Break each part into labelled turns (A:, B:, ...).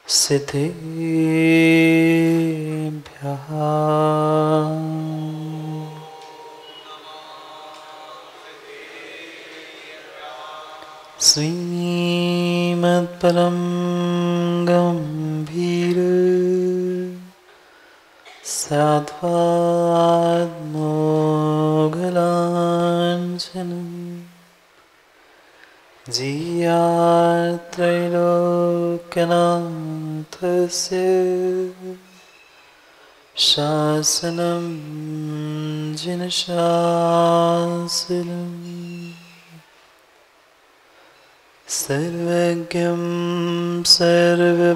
A: सिद्धेभ्यः श्रीमत्परं गम्भीर साध्वात्मोगलाञ्छनम् जीयात्रैलोक्यनाथस्य शासनं जिनशासनम् सर्वज्ञं सर्वभागीशं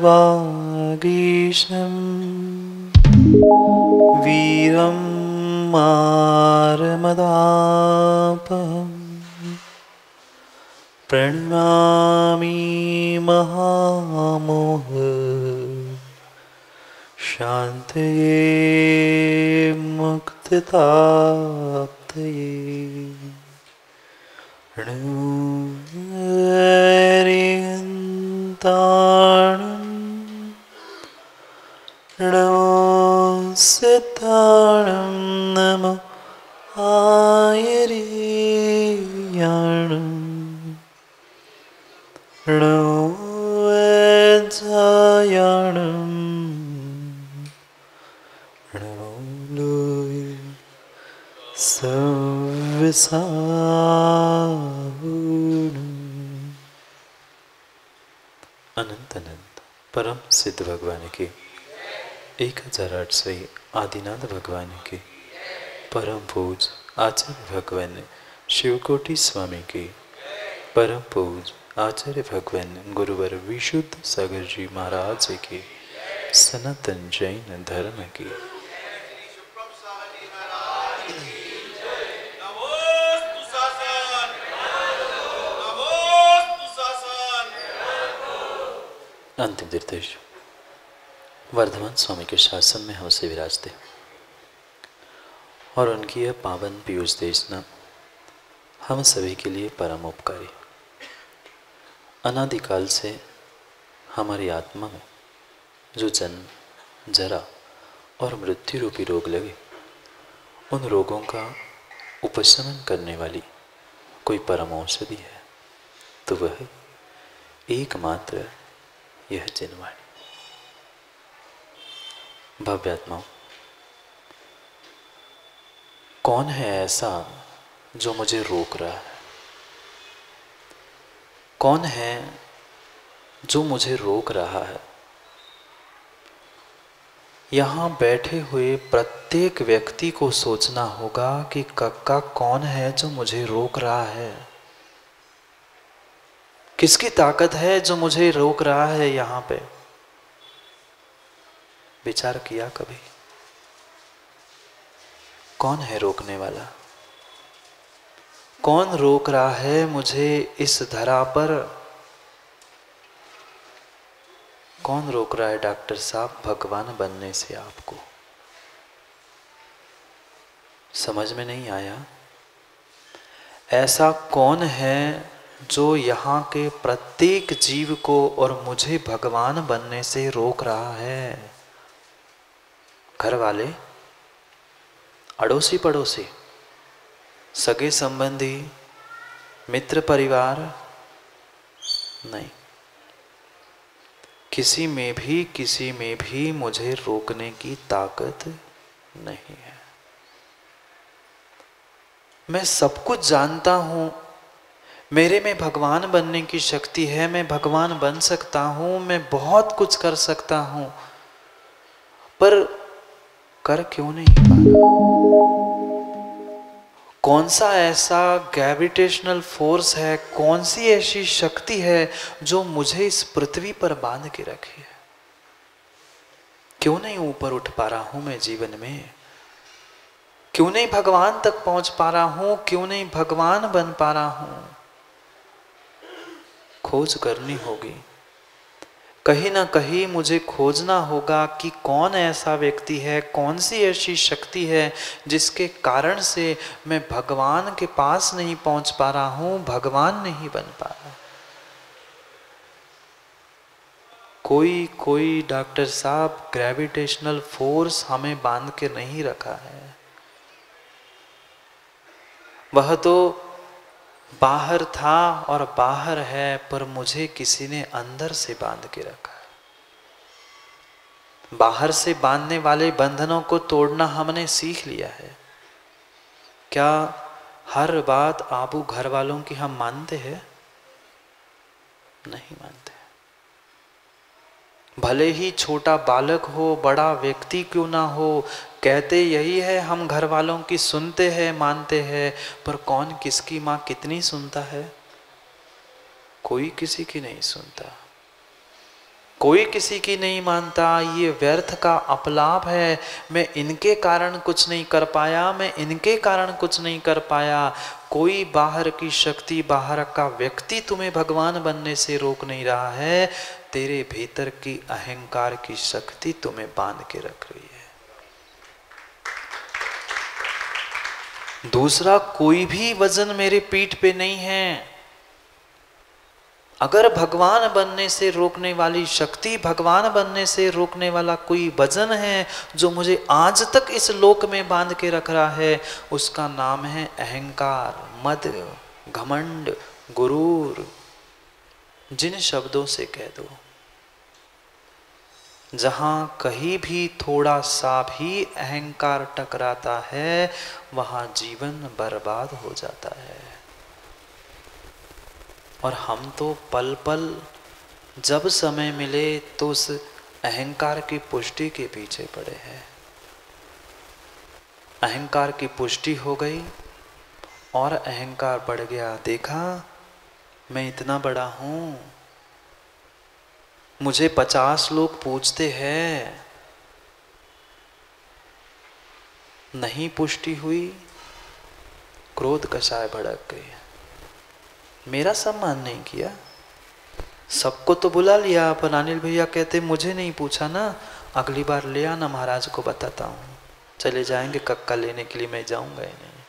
A: वीरं मारमदापहम् प्रणमामि महामोह शान्तये मुक्तिताप्तये णुरियन्ताणं नमो सिद्धाणं नमो आयर्याणं नमो वज्रायाणं नमो लोय सर्वसाहुणम्। अनंत अनंत परम सिद्ध भगवान के 1008वें आदिनाथ भगवान के परम पूज आचार्य भगवान शिवकोटि स्वामी के परम पूज आचार्य भगवान गुरुवर विशुद्ध सागर जी महाराज के सनातन जैन धर्म के अंतिम निर्देश वर्धमान स्वामी के शासन में हमसे विराजते और उनकी यह पावन पीयूष देशना हम सभी के लिए परम उपकारी। अनादिकाल से हमारी आत्मा में जो जन्म जरा और मृत्यु रूपी रोग लगे, उन रोगों का उपशमन करने वाली कोई परम औषधि है तो वह एकमात्र यह जिनवाणी। भव्यात्माओं, कौन है ऐसा जो मुझे रोक रहा है? कौन है जो मुझे रोक रहा है? यहाँ बैठे हुए प्रत्येक व्यक्ति को सोचना होगा कि कक्का कौन है जो मुझे रोक रहा है? किसकी ताकत है जो मुझे रोक रहा है? यहाँ पे विचार किया कभी? कौन है रोकने वाला? कौन रोक रहा है मुझे इस धरा पर? कौन रोक रहा है डॉक्टर साहब भगवान बनने से आपको? समझ में नहीं आया? ऐसा कौन है जो यहाँ के प्रत्येक जीव को और मुझे भगवान बनने से रोक रहा है? घर वाले, अड़ोसी पड़ोसी, सगे संबंधी, मित्र परिवार? नहीं, किसी में भी मुझे रोकने की ताकत नहीं है। मैं सब कुछ जानता हूं, मेरे में भगवान बनने की शक्ति है, मैं भगवान बन सकता हूं, मैं बहुत कुछ कर सकता हूं, पर कर क्यों नहीं पा रहा? कौन सा ऐसा ग्रेविटेशनल फोर्स है, कौन सी ऐसी शक्ति है जो मुझे इस पृथ्वी पर बांध के रखी है? क्यों नहीं ऊपर उठ पा रहा हूं मैं जीवन में? क्यों नहीं भगवान तक पहुंच पा रहा हूं? क्यों नहीं भगवान बन पा रहा हूं? खोज करनी होगी, कहीं ना कहीं मुझे खोजना होगा कि कौन ऐसा व्यक्ति है, कौन सी ऐसी शक्ति है जिसके कारण से मैं भगवान के पास नहीं पहुंच पा रहा हूं, भगवान नहीं बन पा रहा। कोई डॉक्टर साहब ग्रेविटेशनल फोर्स हमें बांध के नहीं रखा है। वह तो बाहर था और बाहर है, पर मुझे किसी ने अंदर से बांध के रखा है। बाहर से बांधने वाले बंधनों को तोड़ना हमने सीख लिया है। क्या हर बात आबू घर वालों की हम मानते हैं? नहीं मानते। भले ही छोटा बालक हो, बड़ा व्यक्ति क्यों ना हो, कहते यही है, हम घर वालों की सुनते हैं, मानते हैं, पर कौन किसकी माँ कितनी सुनता है? कोई किसी की नहीं सुनता, कोई किसी की नहीं मानता। ये व्यर्थ का अपलाप है। मैं इनके कारण कुछ नहीं कर पाया, मैं इनके कारण कुछ नहीं कर पाया। कोई बाहर की शक्ति, बाहर का व्यक्ति तुम्हें भगवान बनने से रोक नहीं रहा है। तेरे भीतर की अहंकार की शक्ति तुम्हें बांध के रख रही है। दूसरा कोई भी वजन मेरे पीठ पे नहीं है। अगर भगवान बनने से रोकने वाली शक्ति, भगवान बनने से रोकने वाला कोई वजन है जो मुझे आज तक इस लोक में बांध के रख रहा है, उसका नाम है अहंकार, मद, घमंड, गुरूर। जिन शब्दों से कह दो, जहां कहीं भी थोड़ा सा भी अहंकार टकराता है, वहां जीवन बर्बाद हो जाता है। और हम तो पल पल जब समय मिले तो उस अहंकार की पुष्टि के पीछे पड़े हैं। अहंकार की पुष्टि हो गई और अहंकार बढ़ गया। देखा, मैं इतना बड़ा हूं, मुझे 50 लोग पूछते हैं। नहीं पुष्टि हुई, क्रोध कषाय भड़क गई। मेरा सम्मान नहीं किया, सबको तो बुला लिया, पर अनिल भैया कहते मुझे नहीं पूछा ना, अगली बार ले आना, महाराज को बताता हूँ। चले जाएंगे कक्का लेने के लिए, मैं जाऊंगा ही नहीं।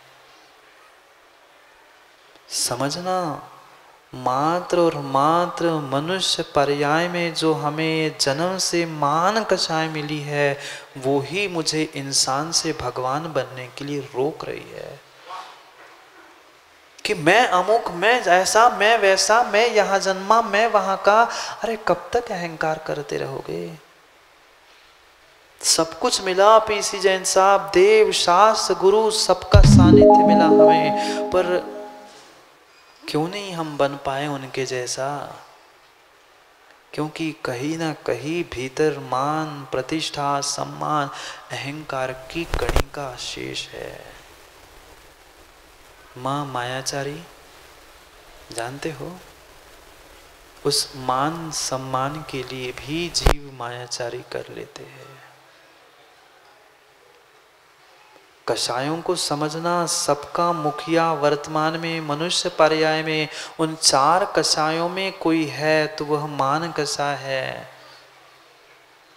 A: समझना, मात्र और मात्र मनुष्य पर्याय में जो हमें जन्म से मान कषाय मिली है, वो ही मुझे इंसान से भगवान बनने के लिए रोक रही है। कि मैं अमुक, मैं ऐसा, मैं वैसा, मैं यहाँ जन्मा, मैं वहां का। अरे कब तक अहंकार करते रहोगे? सब कुछ मिला, पीसी जैन साहब, देव, शास्त्र, गुरु, सबका सानिध्य मिला हमें, पर क्यों नहीं हम बन पाए उनके जैसा? क्योंकि कहीं ना कहीं भीतर मान, प्रतिष्ठा, सम्मान, अहंकार की कणिका शेष है। माँ मायाचारी, जानते हो, उस मान सम्मान के लिए भी जीव मायाचारी कर लेते हैं। कषायों को समझना, सबका मुखिया वर्तमान में मनुष्य पर्याय में उन 4 कषायों में कोई है तो वह मान कषाय है।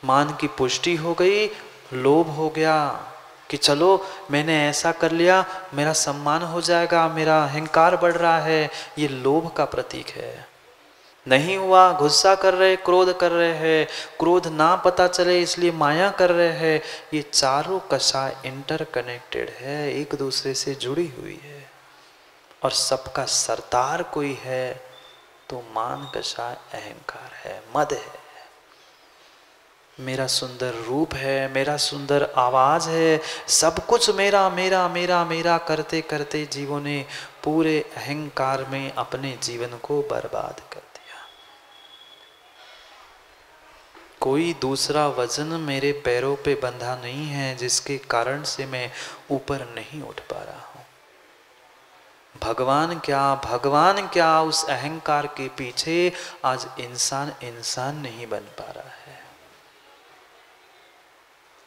A: मान की पुष्टि हो गई, लोभ हो गया कि चलो मैंने ऐसा कर लिया, मेरा सम्मान हो जाएगा, मेरा अहंकार बढ़ रहा है। ये लोभ का प्रतीक है। नहीं हुआ, गुस्सा कर रहे, क्रोध कर रहे हैं, क्रोध ना पता चले इसलिए माया कर रहे हैं। ये चारों कषाय इंटरकनेक्टेड है, एक दूसरे से जुड़ी हुई है। और सबका सरदार कोई है तो मान कषाय अहंकार है, मद है। मेरा सुंदर रूप है, मेरा सुंदर आवाज है, सब कुछ मेरा मेरा मेरा मेरा करते करते जीवों ने पूरे अहंकार में अपने जीवन को बर्बाद कर दिया। कोई दूसरा वजन मेरे पैरों पे बंधा नहीं है जिसके कारण से मैं ऊपर नहीं उठ पा रहा हूं। भगवान क्या उस अहंकार के पीछे आज इंसान नहीं बन पा रहा है।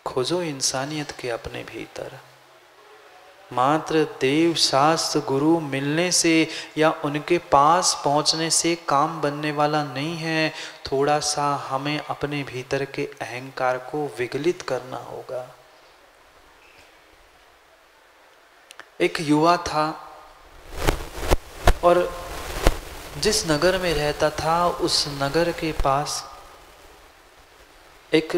A: खोजो इंसानियत के अपने भीतर। मात्र देव, शास्त्र, गुरु मिलने से या उनके पास पहुंचने से काम बनने वाला नहीं है। थोड़ा सा हमें अपने भीतर के अहंकार को विगलित करना होगा। एक युवा था और जिस नगर में रहता था उस नगर के पास एक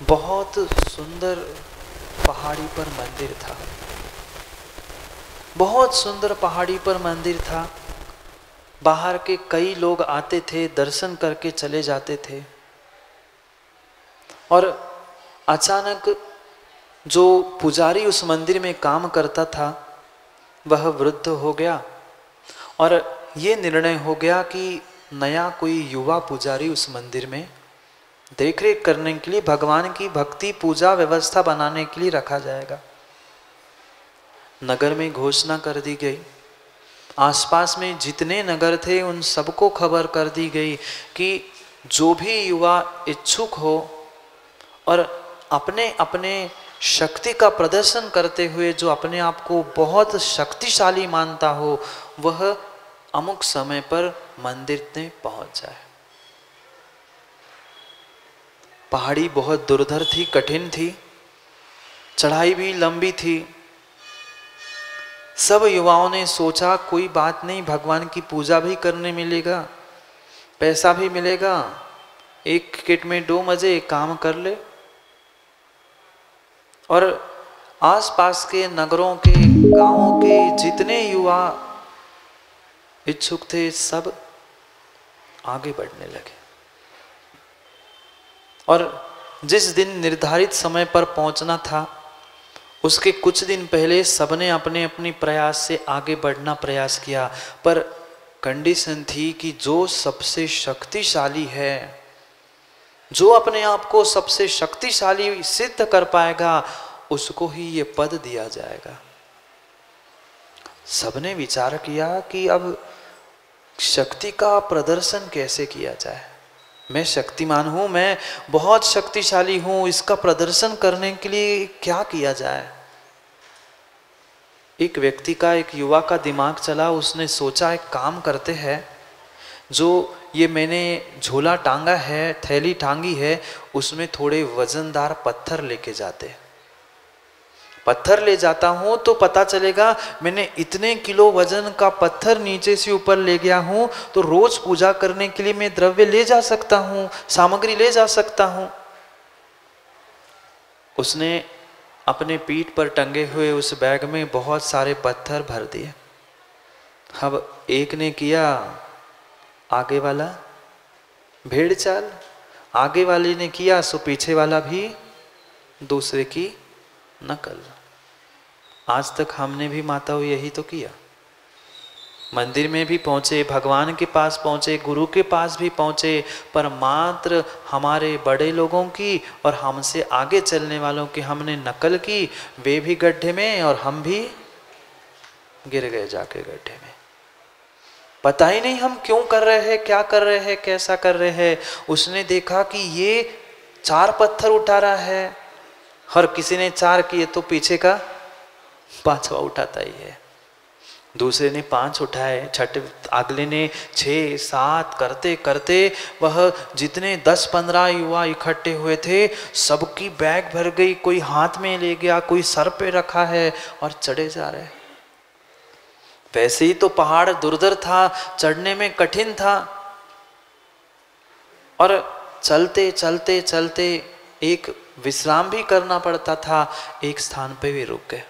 A: बहुत सुंदर पहाड़ी पर मंदिर था। बहुत सुंदर पहाड़ी पर मंदिर था। बाहर के कई लोग आते थे, दर्शन करके चले जाते थे। और अचानक जो पुजारी उस मंदिर में काम करता था वह वृद्ध हो गया और ये निर्णय हो गया कि नया कोई युवा पुजारी उस मंदिर में देखरेख करने के लिए, भगवान की भक्ति पूजा व्यवस्था बनाने के लिए रखा जाएगा। नगर में घोषणा कर दी गई। आसपास में जितने नगर थे उन सबको खबर कर दी गई कि जो भी युवा इच्छुक हो और अपने अपने शक्ति का प्रदर्शन करते हुए जो अपने आप को बहुत शक्तिशाली मानता हो, वह अमुक समय पर मंदिर में पहुंच जाए। पहाड़ी बहुत दुर्धर थी, कठिन थी, चढ़ाई भी लंबी थी। सब युवाओं ने सोचा कोई बात नहीं, भगवान की पूजा भी करने मिलेगा, पैसा भी मिलेगा, एक किट में 2 मजे, काम कर ले। और आसपास के नगरों के, गांवों के जितने युवा इच्छुक थे सब आगे बढ़ने लगे। और जिस दिन निर्धारित समय पर पहुंचना था उसके कुछ दिन पहले सबने अपने अपने प्रयास से आगे बढ़ना प्रयास किया, पर कंडीशन थी कि जो सबसे शक्तिशाली है, जो अपने आप को सबसे शक्तिशाली सिद्ध कर पाएगा, उसको ही ये पद दिया जाएगा। सबने विचार किया कि अब शक्ति का प्रदर्शन कैसे किया जाए। मैं शक्तिमान हूं, मैं बहुत शक्तिशाली हूं, इसका प्रदर्शन करने के लिए क्या किया जाए। एक व्यक्ति का, एक युवा का दिमाग चला। उसने सोचा एक काम करते हैं, जो ये मैंने झोला टांगा है, थैली टांगी है, उसमें थोड़े वजनदार पत्थर लेके जाते हैं। पत्थर ले जाता हूं तो पता चलेगा मैंने इतने किलो वजन का पत्थर नीचे से ऊपर ले गया हूं, तो रोज पूजा करने के लिए मैं द्रव्य ले जा सकता हूं, सामग्री ले जा सकता हूं। उसने अपने पीठ पर टंगे हुए उस बैग में बहुत सारे पत्थर भर दिए। अब एक ने किया आगे वाला भेड़ चाल, आगे वाले ने किया सो पीछे वाला भी दूसरे की नकल। आज तक हमने भी माताओं यही तो किया। मंदिर में भी पहुंचे, भगवान के पास पहुंचे, गुरु के पास भी पहुंचे, पर मात्र हमारे बड़े लोगों की और हमसे आगे चलने वालों की हमने नकल की। वे भी गड्ढे में और हम भी गिर गए जाके गड्ढे में। पता ही नहीं हम क्यों कर रहे हैं, क्या कर रहे हैं, कैसा कर रहे हैं। उसने देखा कि ये 4 पत्थर उठा रहा है और किसी ने 4 किए तो पीछे का 5वां उठाता ही है। दूसरे ने 5 उठाए, छठे, अगले ने 6, 7 करते करते वह जितने 10-15 युवा इकट्ठे हुए थे सबकी बैग भर गई। कोई हाथ में ले गया, कोई सर पे रखा है और चढ़े जा रहे। वैसे ही तो पहाड़ दुर्धर था, चढ़ने में कठिन था, और चलते चलते चलते एक विश्राम भी करना पड़ता था। एक स्थान पे भी रुक गए।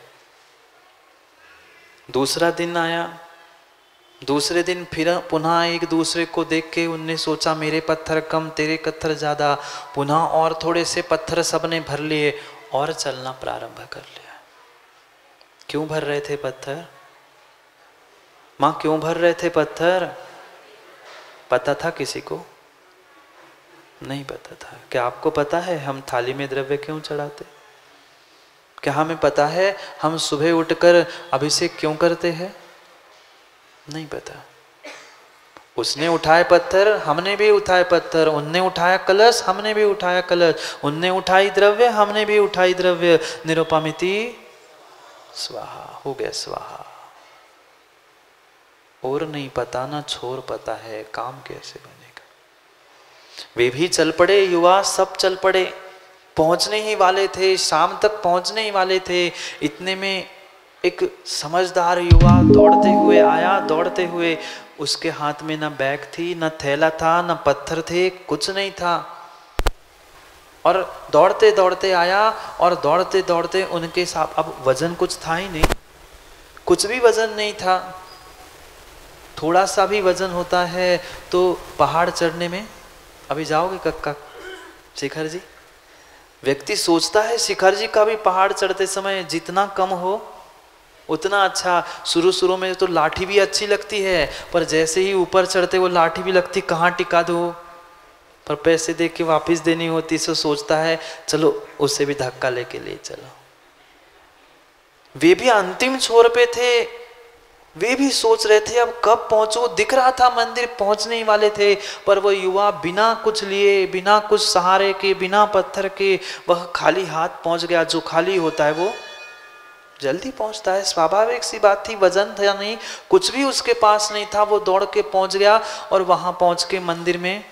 A: दूसरा दिन आया, दूसरे दिन फिर पुनः एक दूसरे को देख के उनने सोचा मेरे पत्थर कम, तेरे पत्थर ज्यादा। पुनः और थोड़े से पत्थर सबने भर लिए और चलना प्रारंभ कर लिया। क्यों भर रहे थे पत्थर? मां क्यों भर रहे थे पत्थर? पता था किसी को? नहीं पता था। क्या आपको पता है हम थाली में द्रव्य क्यों चढ़ाते? क्या हमें पता है हम सुबह उठकर अभिषेक क्यों करते हैं? नहीं पता। उसने उठाए पत्थर, हमने भी उठाए पत्थर। उनने उठाया कलश, हमने भी उठाया कलश। उनने उठाई द्रव्य, हमने भी उठाई द्रव्य। निरुपमिति स्वाहा, हो गया स्वाहा। और नहीं पता ना छोर पता है काम कैसे बनेगा। वे भी चल पड़े, युवा सब चल पड़े। पहुंचने ही वाले थे, शाम तक पहुंचने ही वाले थे। इतने में एक समझदार युवा दौड़ते हुए आया, दौड़ते हुए। उसके हाथ में ना बैग थी, ना थैला था, ना पत्थर थे, कुछ नहीं था। और दौड़ते दौड़ते आया और दौड़ते दौड़ते उनके साथ, अब वजन कुछ था ही नहीं, कुछ भी वजन नहीं था। थोड़ा सा भी वजन होता है तो पहाड़ चढ़ने में, अभी जाओगे कक्का शिखर जी, व्यक्ति सोचता है शिखर जी का भी पहाड़ चढ़ते समय जितना कम हो उतना अच्छा। शुरू शुरू में तो लाठी भी अच्छी लगती है, पर जैसे ही ऊपर चढ़ते वो लाठी भी लगती कहाँ टिका दो, पर पैसे दे के वापस देनी होती, सो सोचता है चलो उससे भी धक्का लेके ले चलो। वे भी अंतिम छोर पे थे, वे भी सोच रहे थे अब कब पहुंचो, दिख रहा था मंदिर पहुंचने ही वाले थे, पर वो युवा बिना कुछ लिए, बिना कुछ सहारे के, बिना पत्थर के, वह खाली हाथ पहुंच गया। जो खाली होता है वो जल्दी पहुंचता है, स्वाभाविक सी बात थी। वजन था नहीं, कुछ भी उसके पास नहीं था, वो दौड़ के पहुंच गया। और वहां पहुंच के मंदिर में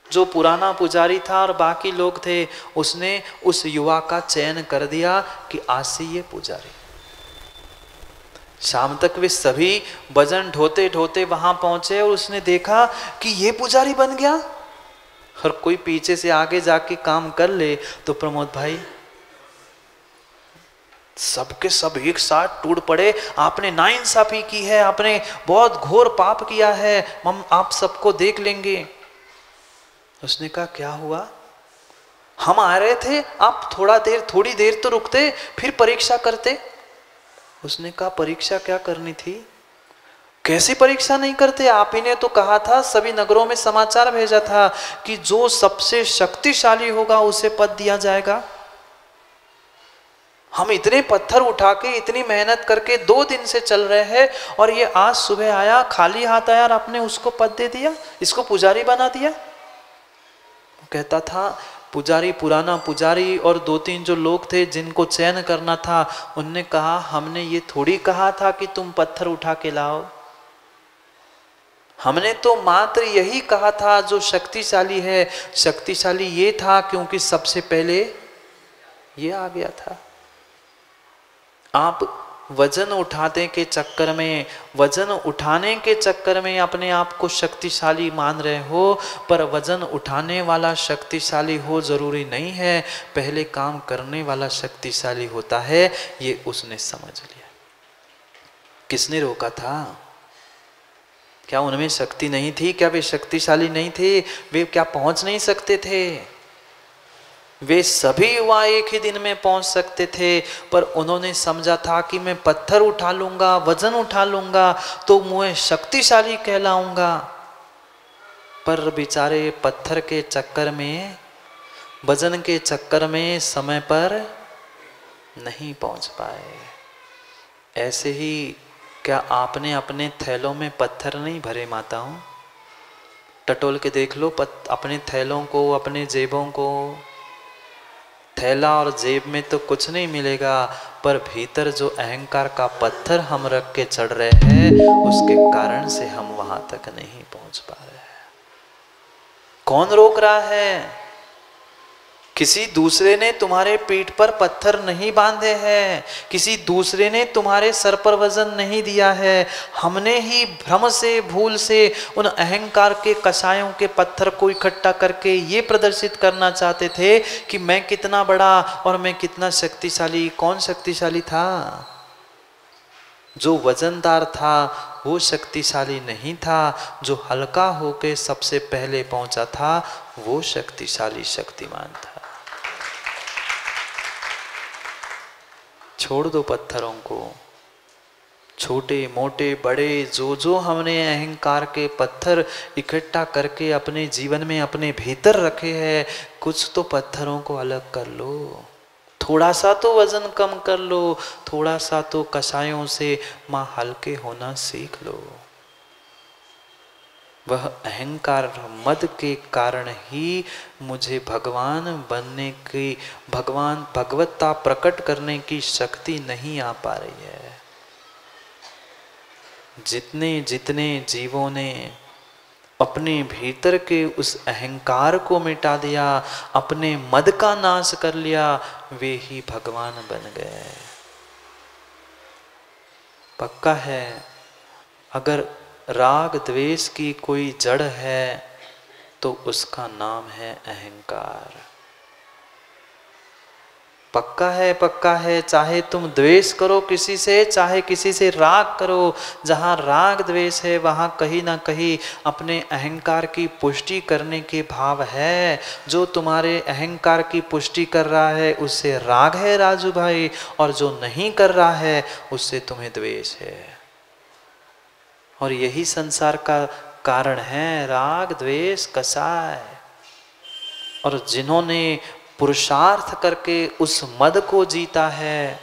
A: जो पुराना पुजारी था और बाकी लोग थे, उसने उस युवा का चयन कर दिया कि आज से ये पुजारी। शाम तक वे सभी वजन ढोते ढोते वहां पहुंचे और उसने देखा कि ये पुजारी बन गया। हर कोई पीछे से आगे जाके काम कर ले तो प्रमोद भाई सबके सब एक साथ टूट पड़े, आपने नाइंसाफी की है, आपने बहुत घोर पाप किया है, हम आप सबको देख लेंगे। उसने कहा क्या हुआ, हम आ रहे थे, आप थोड़ी देर तो रुकते, फिर परीक्षा करते। उसने कहा परीक्षा क्या करनी थी, कैसी परीक्षा नहीं करते, आप ही ने तो कहा था, सभी नगरों में समाचार भेजा था कि जो सबसे शक्तिशाली होगा उसे पद दिया जाएगा। हम इतने पत्थर उठा के इतनी मेहनत करके 2 दिन से चल रहे हैं और ये आज सुबह आया खाली हाथ आया और आपने उसको पद दे दिया, इसको पुजारी बना दिया। कहता था पुजारी, पुराना पुजारी और 2-3 जो लोग थे जिनको चयन करना था, उनने कहा हमने ये थोड़ी कहा था कि तुम पत्थर उठा के लाओ, हमने तो मात्र यही कहा था जो शक्तिशाली है। शक्तिशाली ये था क्योंकि सबसे पहले ये आ गया था। आप वजन उठाने के चक्कर में, वजन उठाने के चक्कर में अपने आप को शक्तिशाली मान रहे हो, पर वजन उठाने वाला शक्तिशाली हो जरूरी नहीं है, पहले काम करने वाला शक्तिशाली होता है। ये उसने समझ लिया। किसने रोका था, क्या उनमें शक्ति नहीं थी, क्या वे शक्तिशाली नहीं थे, वे क्या पहुंच नहीं सकते थे? वे सभी युवा एक ही दिन में पहुंच सकते थे, पर उन्होंने समझा था कि मैं पत्थर उठा लूंगा, वजन उठा लूंगा तो मैं शक्तिशाली कहलाऊंगा। पर बेचारे पत्थर के चक्कर में, वजन के चक्कर में समय पर नहीं पहुंच पाए। ऐसे ही क्या आपने अपने थैलों में पत्थर नहीं भरे माताओं? टटोल के देख लो अपने थैलों को, अपने जेबों को। थैला और जेब में तो कुछ नहीं मिलेगा, पर भीतर जो अहंकार का पत्थर हम रख के चढ़ रहे हैं, उसके कारण से हम वहां तक नहीं पहुंच पा रहे हैं। कौन रोक रहा है? किसी दूसरे ने तुम्हारे पीठ पर पत्थर नहीं बांधे हैं, किसी दूसरे ने तुम्हारे सर पर वजन नहीं दिया है। हमने ही भ्रम से, भूल से उन अहंकार के कसायों के पत्थर को इकट्ठा करके ये प्रदर्शित करना चाहते थे कि मैं कितना बड़ा और मैं कितना शक्तिशाली। कौन शक्तिशाली था? जो वजनदार था वो शक्तिशाली नहीं था, जो हल्का होके सबसे पहले पहुंचा था वो शक्तिशाली शक्तिमान था। छोड़ दो पत्थरों को, छोटे मोटे बड़े जो जो हमने अहंकार के पत्थर इकट्ठा करके अपने जीवन में अपने भीतर रखे हैं, कुछ तो पत्थरों को अलग कर लो, थोड़ा सा तो वजन कम कर लो, थोड़ा सा तो कसायों से मां हल्के होना सीख लो। वह अहंकार मद के कारण ही मुझे भगवान बनने की, भगवान भगवत्ता प्रकट करने की शक्ति नहीं आ पा रही है। जितने जितने जीवों ने अपने भीतर के उस अहंकार को मिटा दिया, अपने मद का नाश कर लिया, वे ही भगवान बन गए। पक्का है अगर राग द्वेष की कोई जड़ है तो उसका नाम है अहंकार। पक्का है, चाहे तुम द्वेष करो किसी से, चाहे किसी से राग करो, जहाँ राग द्वेष है वहाँ कहीं ना कहीं अपने अहंकार की पुष्टि करने के भाव है। जो तुम्हारे अहंकार की पुष्टि कर रहा है उससे राग है राजू भाई, और जो नहीं कर रहा है उससे तुम्हें द्वेष है। और यही संसार का कारण है, राग द्वेष कसाय। और जिन्होंने पुरुषार्थ करके उस मद को जीता है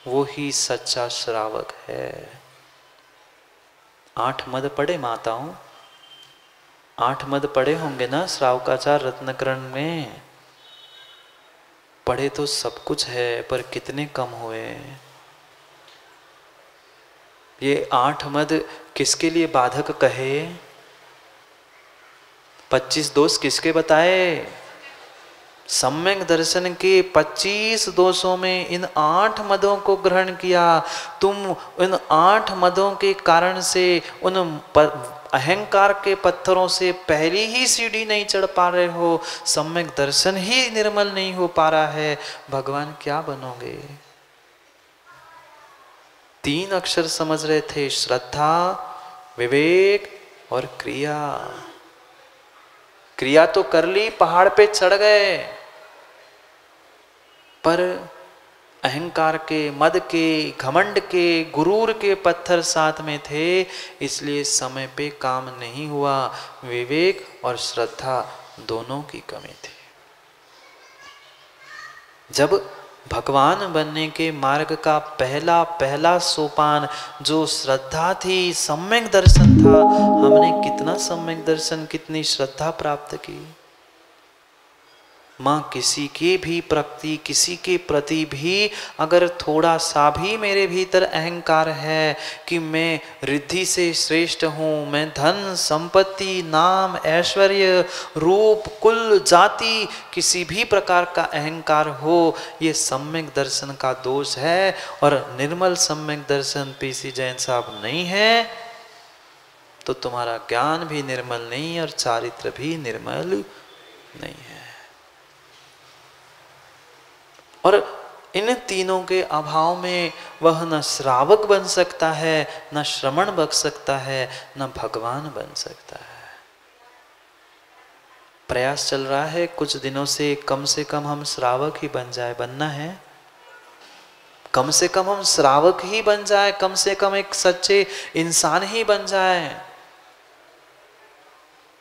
A: वो ही सच्चा श्रावक है। 8 मद पढ़े माताओं, 8 मद पढ़े होंगे ना श्रावकाचार रत्नकरण में? पढ़े तो सब कुछ है, पर कितने कम हुए। ये 8 मद किसके लिए बाधक कहे? 25 दोष किसके बताए? सम्यक दर्शन के 25 दोषों में इन 8 मदों को ग्रहण किया। तुम इन 8 मदों के कारण से उन अहंकार के पत्थरों से पहली ही सीढ़ी नहीं चढ़ पा रहे हो, सम्यक दर्शन ही निर्मल नहीं हो पा रहा है, भगवान क्या बनोगे? 3 अक्षर समझ रहे थे, श्रद्धा, विवेक और क्रिया। क्रिया तो कर ली, पहाड़ पे चढ़ गए, पर अहंकार के, मद के, घमंड के, गुरूर के पत्थर साथ में थे, इसलिए समय पे काम नहीं हुआ। विवेक और श्रद्धा दोनों की कमी थी। जब भगवान बनने के मार्ग का पहला सोपान जो श्रद्धा थी, सम्यक दर्शन था, हमने कितना सम्यक दर्शन, कितनी श्रद्धा प्राप्त की। माँ किसी के भी प्रति, किसी के प्रति भी अगर थोड़ा सा भी मेरे भीतर अहंकार है कि मैं रिद्धि से श्रेष्ठ हूँ, मैं धन संपत्ति नाम ऐश्वर्य रूप कुल जाति किसी भी प्रकार का अहंकार हो, ये सम्यक दर्शन का दोष है। और निर्मल सम्यक दर्शन पीसी जैन साहब नहीं है तो तुम्हारा ज्ञान भी निर्मल नहीं और चारित्र भी निर्मल नहीं है। और इन तीनों के अभाव में वह न श्रावक बन सकता है, न श्रमण बन सकता है, न भगवान बन सकता है। प्रयास चल रहा है कुछ दिनों से कम हम श्रावक ही बन जाए, बनना है। कम से कम हम श्रावक ही बन जाए, कम से कम एक सच्चे इंसान ही बन जाए।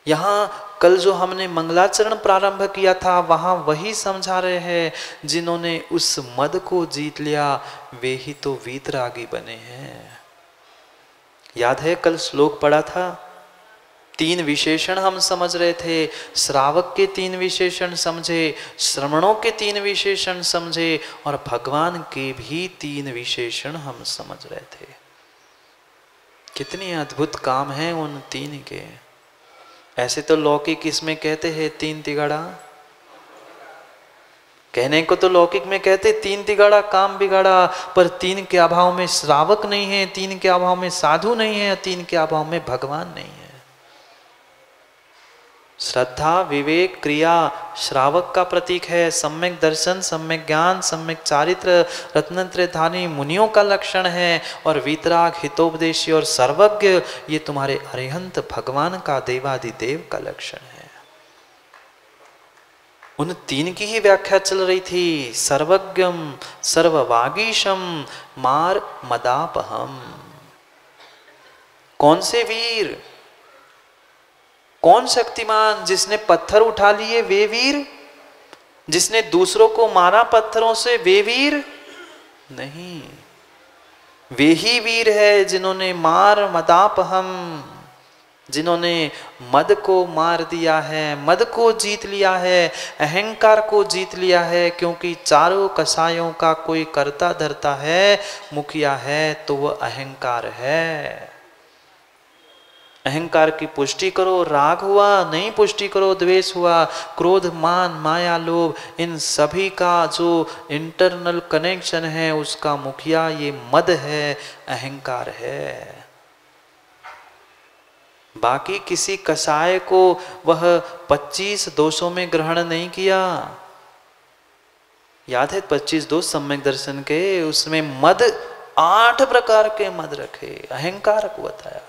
A: यहाँ कल जो हमने मंगलाचरण प्रारंभ किया था वहां वही समझा रहे हैं, जिन्होंने उस मद को जीत लिया वे ही तो वीतरागी बने हैं। याद है कल श्लोक पढ़ा था, 3 विशेषण हम समझ रहे थे। श्रावक के 3 विशेषण समझे, श्रमणों के 3 विशेषण समझे, और भगवान के भी 3 विशेषण हम समझ रहे थे। कितनी अद्भुत काम है उन 3 के। ऐसे तो लौकिक इसमें कहते हैं 3 तिगाड़ा, कहने को तो लौकिक में कहते 3 तिगाड़ा काम बिगाड़ा, पर 3 के अभाव में श्रावक नहीं है, 3 के अभाव में साधु नहीं है, 3 के अभाव में भगवान नहीं है। श्रद्धा विवेक क्रिया श्रावक का प्रतीक है, सम्यक दर्शन सम्यक ज्ञान सम्यक चारित्र रत्नत्रयधारी मुनियों का लक्षण है, और वीतराग हितोपदेशी और सर्वज्ञ ये तुम्हारे अरिहंत भगवान का देवादिदेव का लक्षण है। उन 3 की ही व्याख्या चल रही थी। सर्वज्ञम सर्ववागीशम मार मदापहम। कौन से वीर, कौन शक्तिमान? जिसने पत्थर उठा लिए वे वीर? जिसने दूसरों को मारा पत्थरों से वे वीर नहीं। वे ही वीर है जिन्होंने मार मदापहम, जिन्होंने मद को मार दिया है, मद को जीत लिया है, अहंकार को जीत लिया है। क्योंकि चारों कसायों का कोई करता धरता है, मुखिया है तो वह अहंकार है। अहंकार की पुष्टि करो राग हुआ, नहीं पुष्टि करो द्वेष हुआ। क्रोध मान माया लोभ, इन सभी का जो इंटरनल कनेक्शन है उसका मुखिया ये मद है, अहंकार है। बाकी किसी कसाय को वह 25 दोषों में ग्रहण नहीं किया। याद है 25 दोष सम्यक दर्शन के, उसमें मद 8 प्रकार के मद रखे, अहंकार को बताया।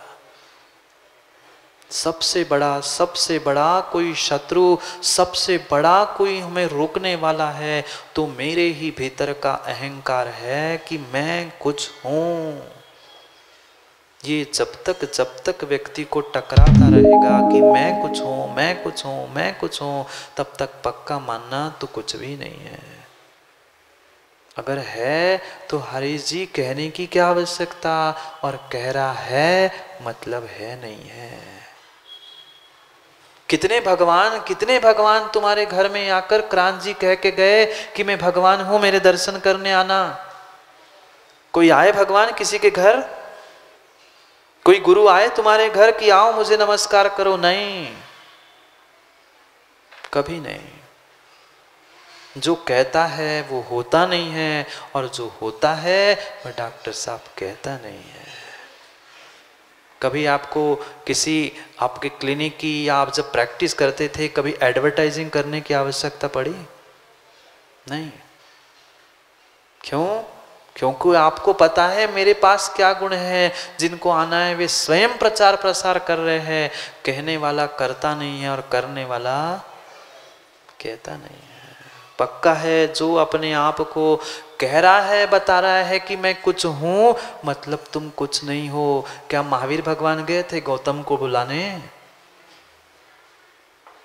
A: सबसे बड़ा कोई शत्रु, सबसे बड़ा कोई हमें रोकने वाला है तो मेरे ही भीतर का अहंकार है कि मैं कुछ हूं। ये जब तक व्यक्ति को टकराता रहेगा कि मैं कुछ हूं, मैं कुछ हूं, मैं कुछ हूं, तब तक पक्का मानना तो कुछ भी नहीं है। अगर है तो हरि जी कहने की क्या आवश्यकता, और कह रहा है मतलब है नहीं है। कितने भगवान तुम्हारे घर में आकर क्रांत जी कह के गए कि मैं भगवान हूं, मेरे दर्शन करने आना। कोई आए भगवान किसी के घर, कोई गुरु आए तुम्हारे घर कि आओ मुझे नमस्कार करो? नहीं, कभी नहीं। जो कहता है वो होता नहीं है, और जो होता है वह डॉक्टर साहब कहता नहीं है। कभी आपको किसी आपके क्लिनिक की या आप जब प्रैक्टिस करते थे कभी एडवर्टाइजिंग करने की आवश्यकता पड़ी? नहीं। क्यों? क्योंकि आपको पता है मेरे पास क्या गुण है, जिनको आना है वे स्वयं प्रचार प्रसार कर रहे हैं। कहने वाला करता नहीं है और करने वाला कहता नहीं है। पक्का है जो अपने आप को कह रहा है, बता रहा है कि मैं कुछ हूं, मतलब तुम कुछ नहीं हो। क्या महावीर भगवान गए थे गौतम को बुलाने?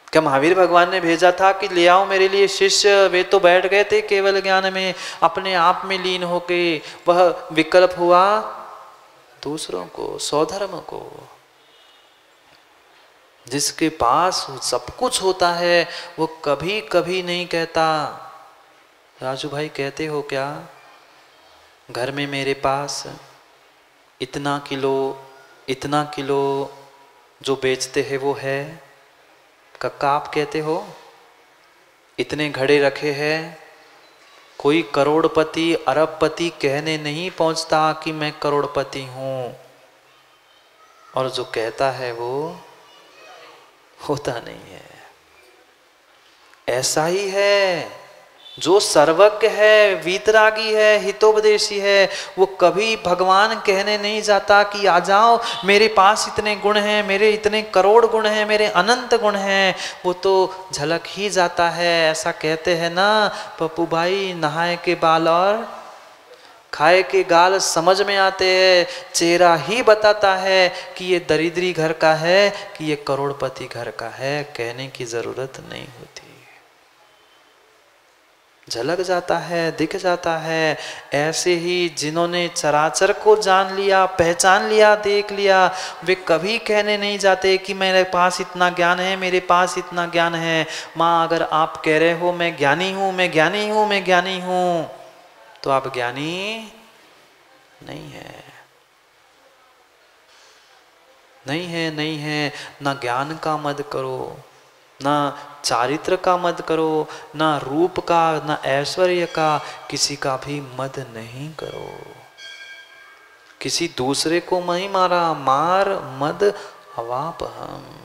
A: क्या महावीर भगवान ने भेजा था कि ले आओ मेरे लिए शिष्य? वे तो बैठ गए थे केवल ज्ञान में, अपने आप में लीन होके। वह विकल्प हुआ दूसरों को, स्वधर्म को। जिसके पास सब कुछ होता है वो कभी कभी नहीं कहता, राजू भाई कहते हो क्या घर में मेरे पास इतना किलो जो बेचते हैं वो है? कक्का आप कहते हो इतने घड़े रखे हैं? कोई करोड़पति अरबपति कहने नहीं पहुंचता कि मैं करोड़पति हूं, और जो कहता है वो होता नहीं है। ऐसा ही है जो सर्वज्ञ है, वीतरागी है, हितोपदेशी है, वो कभी भगवान कहने नहीं जाता कि आ जाओ मेरे पास इतने गुण हैं, मेरे इतने करोड़ गुण हैं, मेरे अनंत गुण हैं। वो तो झलक ही जाता है। ऐसा कहते हैं ना पप्पू भाई, नहाए के बाल और खाए के गाल समझ में आते हैं। चेहरा ही बताता है कि ये दरिद्री घर का है कि ये करोड़पति घर का है। कहने की जरूरत नहीं होती, झलक जाता है, दिख जाता है। ऐसे ही जिन्होंने चराचर को जान लिया, पहचान लिया, देख लिया, वे कभी कहने नहीं जाते कि मेरे पास इतना ज्ञान है, मेरे पास इतना ज्ञान है। माँ अगर आप कह रहे हो मैं ज्ञानी हूँ, मैं ज्ञानी हूँ, मैं ज्ञानी हूँ, तो आप ज्ञानी नहीं है। नहीं है। ना ज्ञान का मद करो, ना चारित्र का मद करो, ना रूप का, ना ऐश्वर्य का, किसी का भी मद नहीं करो। किसी दूसरे को नहीं मारा, मार मद अवाप हम।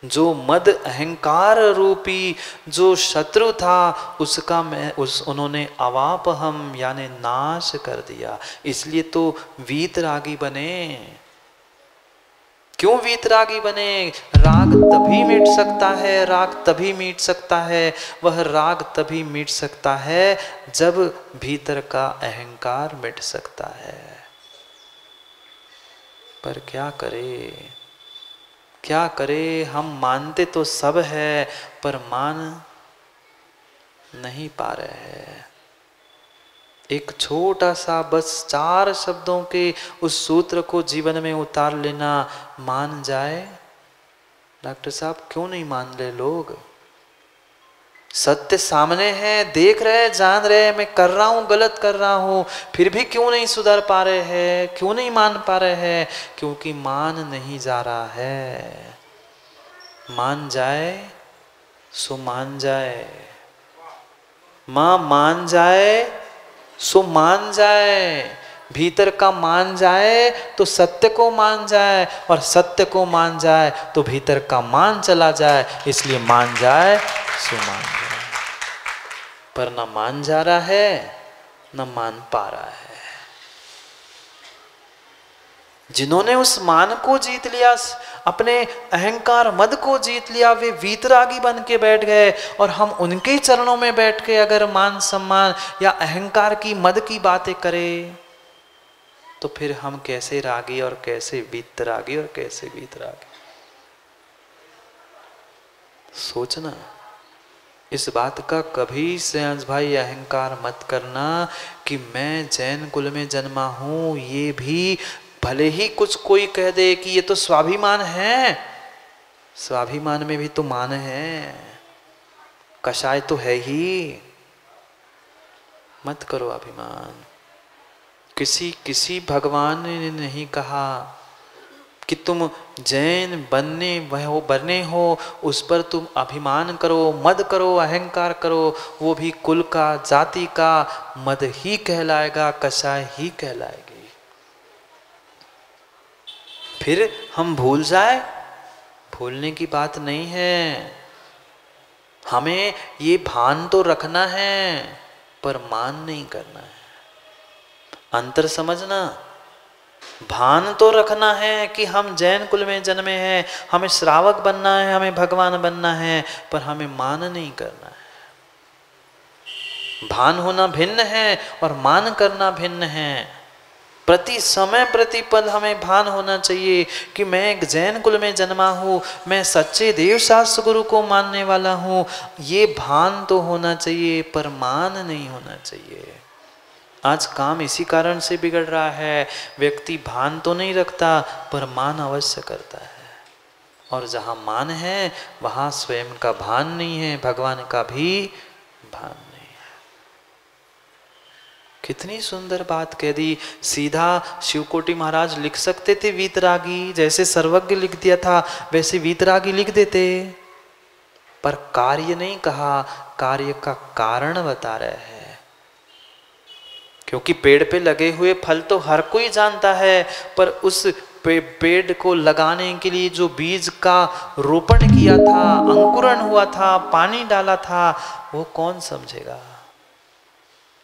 A: जो मद अहंकार रूपी जो शत्रु था उसका उन्होंने अवाप हम यानी नाश कर दिया। इसलिए तो वीतरागी बने। क्यों वीतरागी बने? राग तभी मिट सकता है, राग तभी मिट सकता है, वह राग तभी मिट सकता है जब भीतर का अहंकार मिट सकता है। पर क्या करे, हम मानते तो सब है पर मान नहीं पा रहे हैं। एक छोटा सा बस 4 शब्दों के उस सूत्र को जीवन में उतार लेना, मान जाए। डॉक्टर साहब क्यों नहीं मान रहे लोग? सत्य सामने है, देख रहे, जान रहे, मैं कर रहा हूं, गलत कर रहा हूं, फिर भी क्यों नहीं सुधर पा रहे हैं, क्यों नहीं मान पा रहे हैं? क्योंकि मान नहीं जा रहा है। मान जाए सो मान जाए, मां मान जाए सो मान जाए। भीतर का मान जाए तो सत्य को मान जाए, और सत्य को मान जाए तो भीतर का मान चला जाए। इसलिए मान जाए सो मान जाए। पर न मान जा रहा है न मान पा रहा है। जिन्होंने उस मान को जीत लिया, अपने अहंकार मद को जीत लिया, वे वीतरागी बन के बैठ गए। और हम उनके ही चरणों में बैठ के अगर मान सम्मान या अहंकार की मद की बातें करें तो फिर हम कैसे रागी और कैसे वीतरागी और कैसे वीतरागी। सोचना इस बात का कभी सेंस भाई अहंकार मत करना कि मैं जैन कुल में जन्मा हूं। ये भी भले ही कुछ कोई कह दे कि ये तो स्वाभिमान है, स्वाभिमान में भी तो मान है, कषाय तो है ही। मत करो अभिमान। किसी भगवान ने नहीं कहा कि तुम जैन बने हो उस पर तुम अभिमान करो, मद करो, अहंकार करो। वो भी कुल का, जाति का मद ही कहलाएगा, कषाय ही कहलाएगी। फिर हम भूल जाए, भूलने की बात नहीं है। हमें ये भान तो रखना है पर मान नहीं करना है। अंतर समझना। भान तो रखना है कि हम जैन कुल में जन्मे हैं, हमें श्रावक बनना है, हमें भगवान बनना है, पर हमें मान नहीं करना है। भान होना भिन्न है और मान करना भिन्न है। प्रति समय प्रति पल हमें भान होना चाहिए कि मैं एक जैन कुल में जन्मा हूँ, मैं सच्चे देव शास्त्र गुरु को मानने वाला हूँ। ये भान तो होना चाहिए पर मान नहीं होना चाहिए। आज काम इसी कारण से बिगड़ रहा है। व्यक्ति भान तो नहीं रखता पर मान अवश्य करता है। और जहाँ मान है वहाँ स्वयं का भान नहीं है, भगवान का भी भान नहीं। कितनी सुंदर बात कह दी। सीधा शिवकोटि महाराज लिख सकते थे वीतरागी, जैसे सर्वज्ञ लिख दिया था वैसे वीतरागी लिख देते, पर कार्य नहीं कहा, कार्य का कारण बता रहे हैं। क्योंकि पेड़ पे लगे हुए फल तो हर कोई जानता है, पर उस पेड़ को लगाने के लिए जो बीज का रोपण किया था, अंकुरण हुआ था, पानी डाला था, वो कौन समझेगा।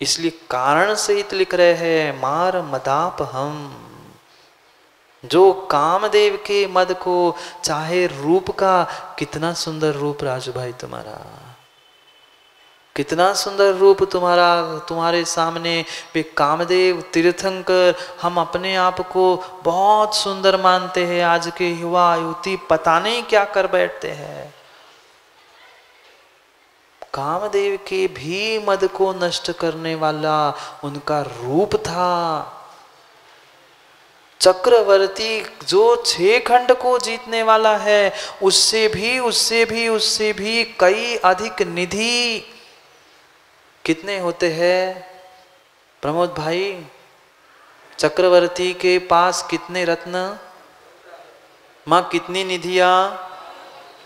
A: इसलिए कारण सहित लिख रहे हैं मार मदाप हम। जो कामदेव के मद को, चाहे रूप का, कितना सुंदर रूप राजू भाई तुम्हारा, कितना सुंदर रूप तुम्हारा, तुम्हारे सामने वे कामदेव तीर्थंकर। हम अपने आप को बहुत सुंदर मानते हैं। आज के युवा युवती पता नहीं क्या कर बैठते हैं। कामदेव के भी मद को नष्ट करने वाला उनका रूप था। चक्रवर्ती जो 6 खंड को जीतने वाला है, उससे भी कई अधिक निधि। कितने होते हैं प्रमोद भाई? चक्रवर्ती के पास कितने रत्न? माँ कितनी निधियां?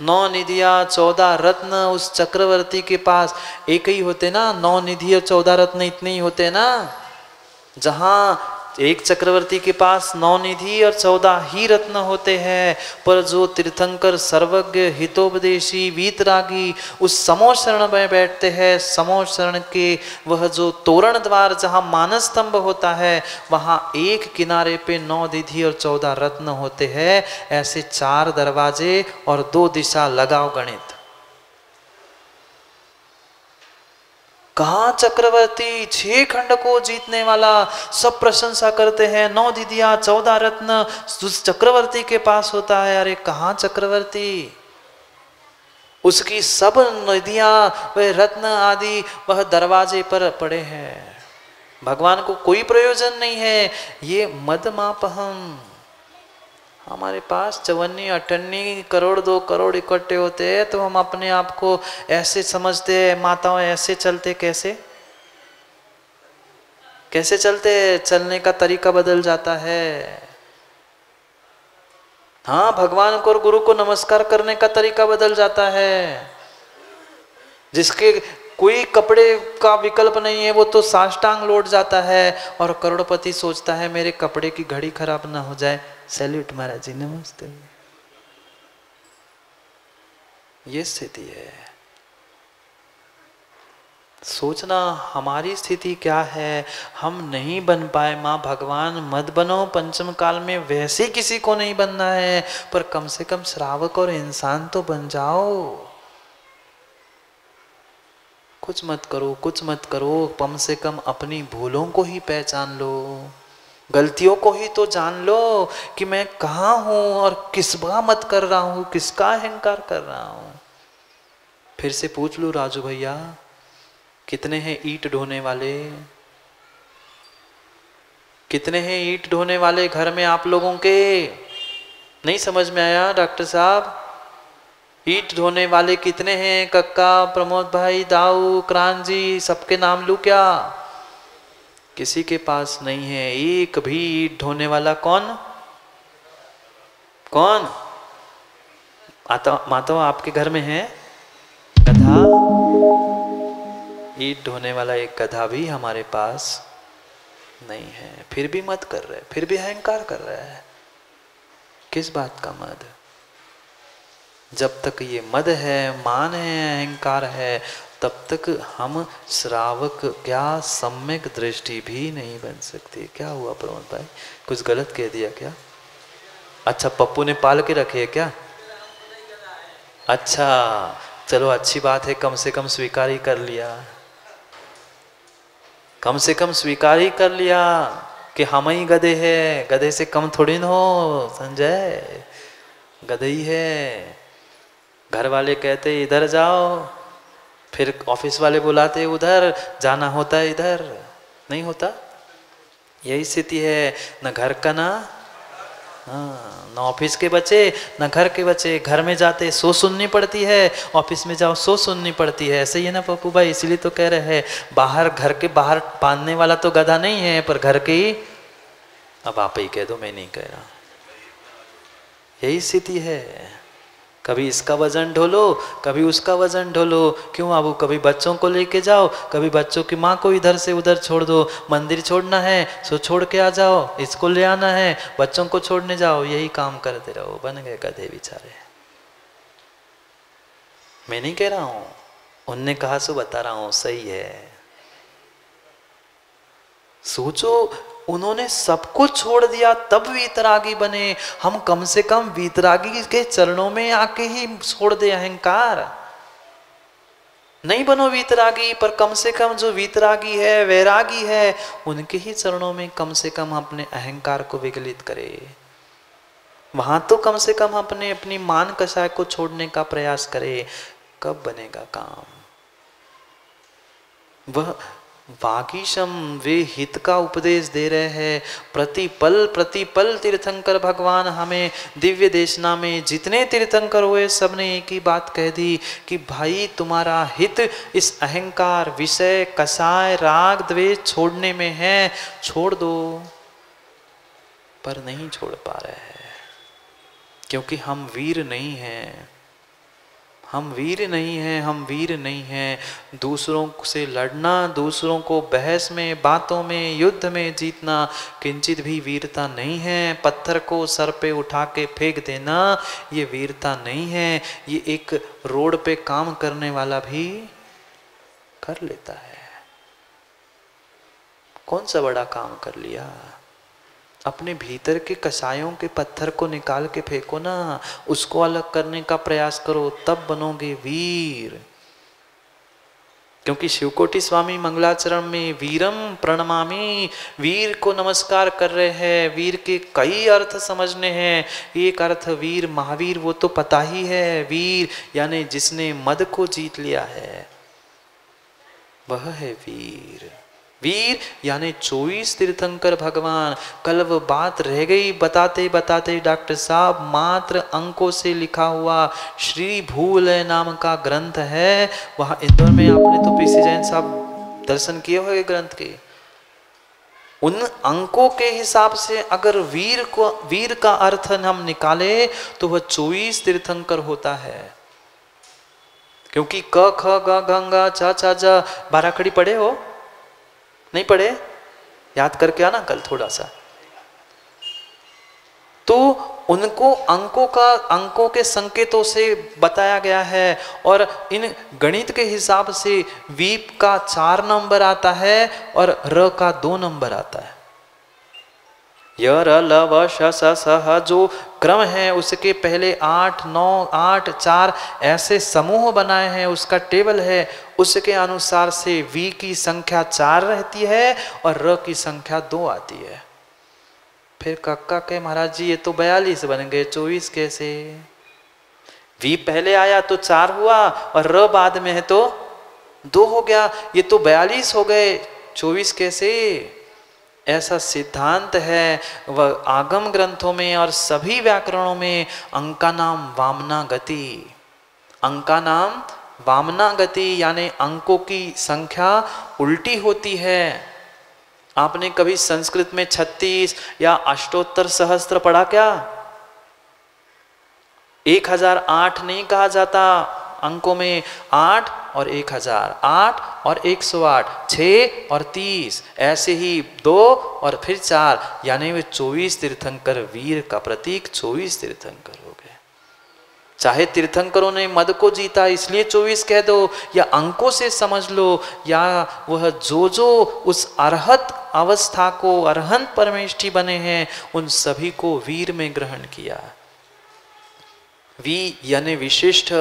A: 9 निधियां, 14 रत्न उस चक्रवर्ती के पास। एक ही होते ना 9 निधि और 14 रत्न, इतने ही होते ना। जहां एक चक्रवर्ती के पास 9 निधि और 14 ही रत्न होते हैं, पर जो तीर्थंकर सर्वज्ञ हितोपदेशी वीतरागी उस समो शरण में बैठते हैं, समो शरण के वह जो तोरण द्वार जहाँ मानस स्तंभ होता है, वहाँ एक किनारे पे 9 निधि और 14 रत्न होते हैं। ऐसे 4 दरवाजे और 2 दिशा, लगाओ गणित। कहाँ चक्रवर्ती 6 खंड को जीतने वाला, सब प्रशंसा करते हैं, 9 निधियां 14 रत्न उस चक्रवर्ती के पास होता है। अरे कहाँ चक्रवर्ती? उसकी सब निधियां वह रत्न आदि वह दरवाजे पर पड़े हैं। भगवान को कोई प्रयोजन नहीं है। ये मद माप हमारे पास 54-58 करोड़ 2 करोड़ इकट्ठे होते हैं तो हम अपने आप को ऐसे समझते हैं। माताओं ऐसे चलते, कैसे चलते? चलने का तरीका बदल जाता है। हाँ, भगवान को और गुरु को नमस्कार करने का तरीका बदल जाता है। जिसके कोई कपड़े का विकल्प नहीं है वो तो साष्टांग लौट जाता है, और करोड़पति सोचता है मेरे कपड़े की घड़ी खराब ना हो जाए। सैल्यूट महाराज जी, नमस्ते। ये स्थिति है। सोचना हमारी स्थिति क्या है, हम नहीं बन पाए। माँ भगवान मत बनो पंचम काल में, वैसे किसी को नहीं बनना है, पर कम से कम श्रावक और इंसान तो बन जाओ। कुछ मत करो, कुछ मत करो, कम से कम अपनी भूलों को ही पहचान लो, गलतियों को ही तो जान लो कि मैं कहाँ हूँ और किस मत कर रहा हूँ, किसका अहंकार कर रहा हूँ। फिर से पूछ लूँ राजू भैया, कितने हैं ईंट ढोने वाले? कितने हैं ईंट ढोने वाले घर में आप लोगों के? नहीं समझ में आया डॉक्टर साहब? ईंट ढोने वाले कितने हैं? कक्का, प्रमोद भाई, दाऊ, क्रांत जी, सबके नाम लूं क्या? किसी के पास नहीं है एक भी ईंट ढोने वाला। कौन कौन? माता आपके घर में है गधा? ईंट ढोने वाला एक गधा भी हमारे पास नहीं है। फिर भी मत कर रहे, फिर भी अहंकार कर रहा है। किस बात का मद? जब तक ये मद है, मान है, अहंकार है, तब तक हम श्रावक क्या सम्यक दृष्टि भी नहीं बन सकते। क्या हुआ प्रमोद भाई, कुछ गलत कह दिया क्या? अच्छा, पप्पू ने पाल के रखे है क्या? अच्छा चलो अच्छी बात है, कम से कम स्वीकार ही कर लिया, कम से कम स्वीकार ही कर लिया कि हम ही गधे हैं। गधे से कम थोड़ी ना हो संजय, गधे ही है। घर वाले कहते इधर जाओ, फिर ऑफिस वाले बुलाते उधर, जाना होता है इधर, नहीं होता। यही स्थिति है, न घर का ना न ऑफिस के बच्चे, न घर के बच्चे। घर में जाते सो सुननी पड़ती है, ऑफिस में जाओ सो सुननी पड़ती है। ऐसे ही है ना पप्पू भाई? इसीलिए तो कह रहे हैं बाहर, घर के बाहर बांधने वाला तो गधा नहीं है, पर घर के ही। अब आप ही कह दो, मैं नहीं कह रहा। यही स्थिति है, कभी इसका वजन ढोलो, कभी उसका वजन ढोलो। क्यों बाबू? कभी बच्चों को लेके जाओ, कभी बच्चों की माँ को इधर से उधर छोड़ दो। मंदिर छोड़ना है सो छोड़ के आ जाओ, इसको ले आना है, बच्चों को छोड़ने जाओ, यही काम करते रहो। बन गए गधे बेचारे। मैं नहीं कह रहा हूँ, उनने कहा सो बता रहा हूँ, सही है। सोचो, उन्होंने सब कुछ छोड़ दिया तब वीतरागी बने। हम कम से कम वीतरागी के चरणों में आके ही छोड़ दे अहंकार। नहीं बनो वीतरागी, पर कम से कम जो वीतरागी है, वैरागी है, उनके ही चरणों में कम से कम अपने अहंकार को विगलित करे। वहां तो कम से कम अपनी मान कषाय को छोड़ने का प्रयास करे। कब बनेगा काम? वह वागीशम वे हित का उपदेश दे रहे हैं। प्रतिपल तीर्थंकर भगवान हमें दिव्य देशना में जितने तीर्थंकर हुए सबने एक ही बात कह दी कि भाई तुम्हारा हित इस अहंकार, विषय, कसाय, राग, द्वेष छोड़ने में है, छोड़ दो। पर नहीं छोड़ पा रहे हैं क्योंकि हम वीर नहीं हैं। हम वीर नहीं हैं, हम वीर नहीं हैं। दूसरों से लड़ना, दूसरों को बहस में, बातों में, युद्ध में जीतना किंचित भी वीरता नहीं है। पत्थर को सर पे उठा के फेंक देना ये वीरता नहीं है। ये एक रोड पे काम करने वाला भी कर लेता है। कौन सा बड़ा काम कर लिया? अपने भीतर के कसायों के पत्थर को निकाल के फेंको ना, उसको अलग करने का प्रयास करो, तब बनोगे वीर। क्योंकि शिवकोटि स्वामी मंगलाचरण में वीरम प्रणमामि, वीर को नमस्कार कर रहे हैं। वीर के कई अर्थ समझने हैं। एक अर्थ वीर महावीर वो तो पता ही है, वीर यानी जिसने मद को जीत लिया है, वह है वीर। वीर यानी 24 तीर्थंकर भगवान। कल वो बात रह गई बताते बताते डॉक्टर साहब, मात्र अंकों से लिखा हुआ श्री भूलय नाम का ग्रंथ है, वहां इंदौर में। आपने तो पीसी जैन साहब दर्शन किए हुए ग्रंथ के। उन अंकों के हिसाब से अगर वीर का अर्थ हम निकाले तो वह 24 तीर्थंकर होता है। क्योंकि क ख ग घ ङ छ छ ज 12 खड़ी पढ़े हो? नहीं पढ़े? याद करके आना कल थोड़ा सा। तो उनको अंकों के संकेतों से बताया गया है। और इन गणित के हिसाब से वीप का 4 नंबर आता है और र का 2 नंबर आता है। य र ल व श स स ह जो क्रम है उसके पहले 8 9 8 4 ऐसे समूह बनाए हैं, उसका टेबल है। उसके अनुसार से वी की संख्या 4 रहती है और र की संख्या 2 आती है। फिर कक्का के महाराज जी ये तो 42 बन गए, 24 कैसे? वी पहले आया तो 4 हुआ और र बाद में है तो 2 हो गया, ये तो 42 हो गए, 24 कैसे? ऐसा सिद्धांत है वह आगम ग्रंथों में और सभी व्याकरणों में। अंका नाम वामना गति, अंका नाम वामना गति यानी अंकों की संख्या उल्टी होती है। आपने कभी संस्कृत में 36 या अष्टोत्तर सहस्त्र पढ़ा क्या? 1008 नहीं कहा जाता अंकों में, 8 और 1000, 8 और 108, 6 और 30, ऐसे ही 2 और फिर 4, यानी वे 24 तीर्थंकर वीर का प्रतीक 24 तीर्थंकर हो गए। चाहे तीर्थंकरों ने मद को जीता इसलिए 24 कह दो, या अंकों से समझ लो, या वह जो उस अरहत अवस्था को अरहंत परमेष्ठी बने हैं उन सभी को वीर में ग्रहण किया। वी यानी विशिष्ट,